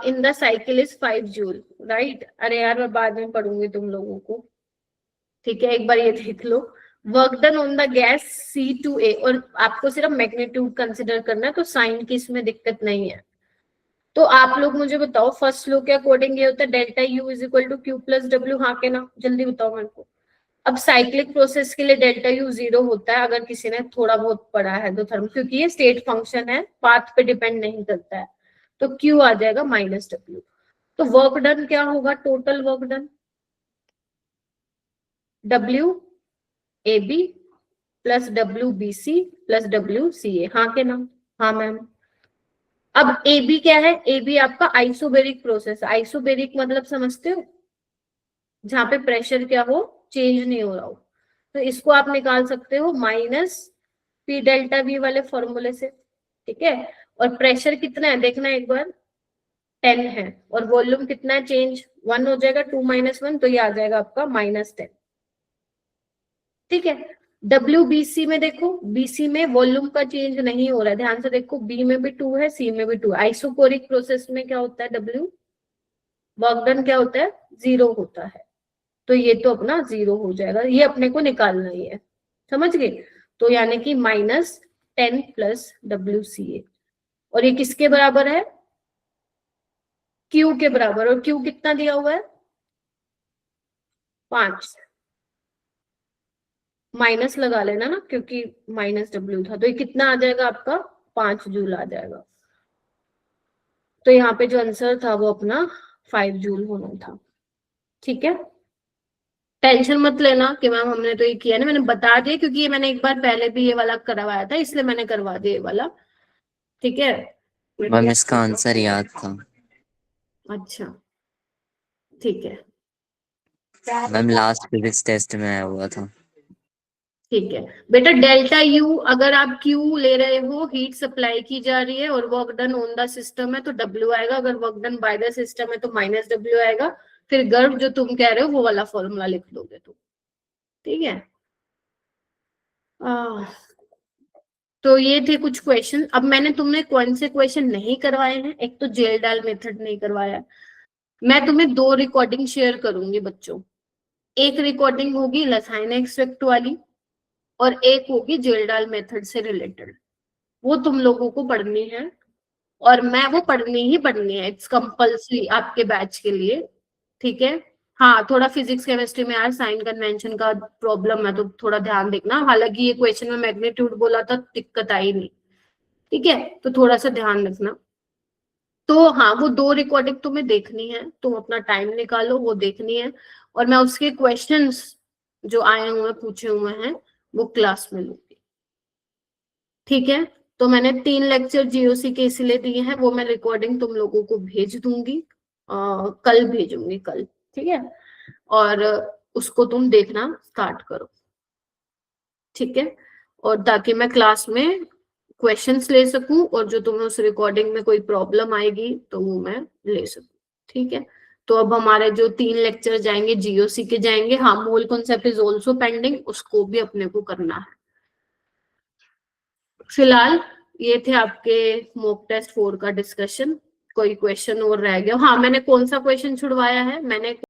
in the cycle is 5 joule, right. अरे यार मैं बाद में पढ़ूंगी तुम लोगों को, ठीक है, एक बार ये देख लो। Work done on the gas C2A, और आपको सिर्फ मैग्नीट्यूड कंसिडर करना है, तो साइन की इसमें दिक्कत नहीं है। तो आप लोग मुझे बताओ, फर्स्ट लॉ के अकॉर्डिंग ये होता है delta U is equal to Q plus W, हाँ के ना, जल्दी बताओ मेरे को। अब साइक्लिक प्रोसेस के लिए डेल्टा U 0 होता है, अगर किसी ने थोड़ा बहुत पढ़ा है तो थर्म, क्योंकि ये स्टेट फंक्शन है, पाथ पे डिपेंड नहीं करता है। तो Q आ जाएगा -W। तो वर्क डन क्या होगा, total work done WAB plus WBC plus WCA, हाँ के ना, हाँ मैम। अब AB क्या है, AB आपका आइसोबेरिक प्रोसेस है। आइसोबेरिक मतलब समझते हो, जहां पे प्रेशर क्या हो, चेंज नहीं हो रहा हो। तो इसको आप निकाल सकते हो -P डेल्टा V वाले फॉर्मूले से, ठीक है। और प्रेशर कितना है देखना एक बार, 10 है, और वॉल्यूम कितना है, चेंज 1 हो जाएगा, 2 - 1, तो ये आ जाएगा आपका -10, ठीक है। WBC में देखो, BC में वॉल्यूम का चेंज नहीं हो रहा है, ध्यान से देखो, B में भी 2 है, C में भी 2 है। आइसोकोरिक प्रोसेस में क्या होता है, W वर्क डन क्या होता है, 0 होता है। तो ये तो अपना 0 हो जाएगा, ये अपने को निकालना ही है, समझ गए। तो यानी कि -10 प्लस WCA, और ये किसके बराबर है, Q के बराबर। और Q कितना दिया हुआ है, 5, माइनस लगा लेना ना, क्योंकि -W था, तो ये कितना आ जाएगा आपका, 5 जूल आ जाएगा। तो यहाँ पे जो आंसर था वो अपना 5 जूल होना था, ठीक है। टेंशन मत लेना कि मैम हमने तो ये किया ना, मैंने बता दिया, क्योंकि ये मैंने एक बार पहले भी ये वाला करवाया था, इसलिए मैंने करवा दिया ये वाला, ठीक है। मैम इसका आंसर याद था। अच्छा ठीक है, मैम लास्ट फिजिक्स टेस्ट में आया हुआ था। ठीक है बेटा। डेल्टा U, अगर आप Q ले रहे हो, हीट सप्लाई की जा रही है, और work done on the system है तो W आएगा। अगर work done by the system है तो -W आएगा। फिर गर्व जो तुम कह रहे हो वो वाला फॉर्मूला लिख दोगे तुम, ठीक है। तो ये थे कुछ क्वेश्चन। अब मैंने तुमने कौन से क्वेश्चन नहीं करवाए हैं, एक तो जेल डाल मेथड नहीं करवाया। मैं तुम्हें 2 रिकॉर्डिंग शेयर करूंगी बच्चों। एक रिकॉर्डिंग होगी लसाइन एक्सट्रैक्ट वाली, और एक होगी जेल डाल मेथड से रिलेटेड। वो तुम लोगों को पढ़नी है, और मैं वो पढ़नी ही पढ़नी है, इट्स कंपल्सरी आपके बैच के लिए, ठीक है। हाँ, थोड़ा फिजिक्स केमिस्ट्री में यार साइन कन्वेंशन का प्रॉब्लम है, तो थोड़ा ध्यान देखना। हालांकि ये क्वेश्चन में मैग्नीट्यूड बोला था, दिक्कत आई नहीं, ठीक है, तो थोड़ा सा ध्यान रखना। तो हाँ, वो 2 रिकॉर्डिंग तुम्हें देखनी है, तुम अपना टाइम निकालो, वो देखनी है, और मैं उसके क्वेश्चंस जो आए हुए पूछे हुए हैं वो क्लास में लूंगी, ठीक है। तो मैंने 3 लेक्चर जीओसी के इसलिए दिए हैं, वो मैं रिकॉर्डिंग तुम लोगों को भेज दूंगी, कल भेजूंगी, कल, ठीक है। और उसको तुम देखना स्टार्ट करो, ठीक है, और ताकि मैं क्लास में क्वेश्चंस ले सकूं, और जो तुम्हें उस रिकॉर्डिंग में कोई प्रॉब्लम आएगी तो वो मैं ले सकूं, ठीक है। तो अब हमारे जो 3 लेक्चर जाएंगे जीओसी के जाएंगे, हाँ, mole concept is also pending, उसको भी अपने को करना है। फिलहाल ये थे आपके मॉक टेस्ट 4 का डिस्कशन। कोई क्वेश्चन और रह गया? हाँ, मैंने कौन सा क्वेश्चन छुड़वाया है, मैंने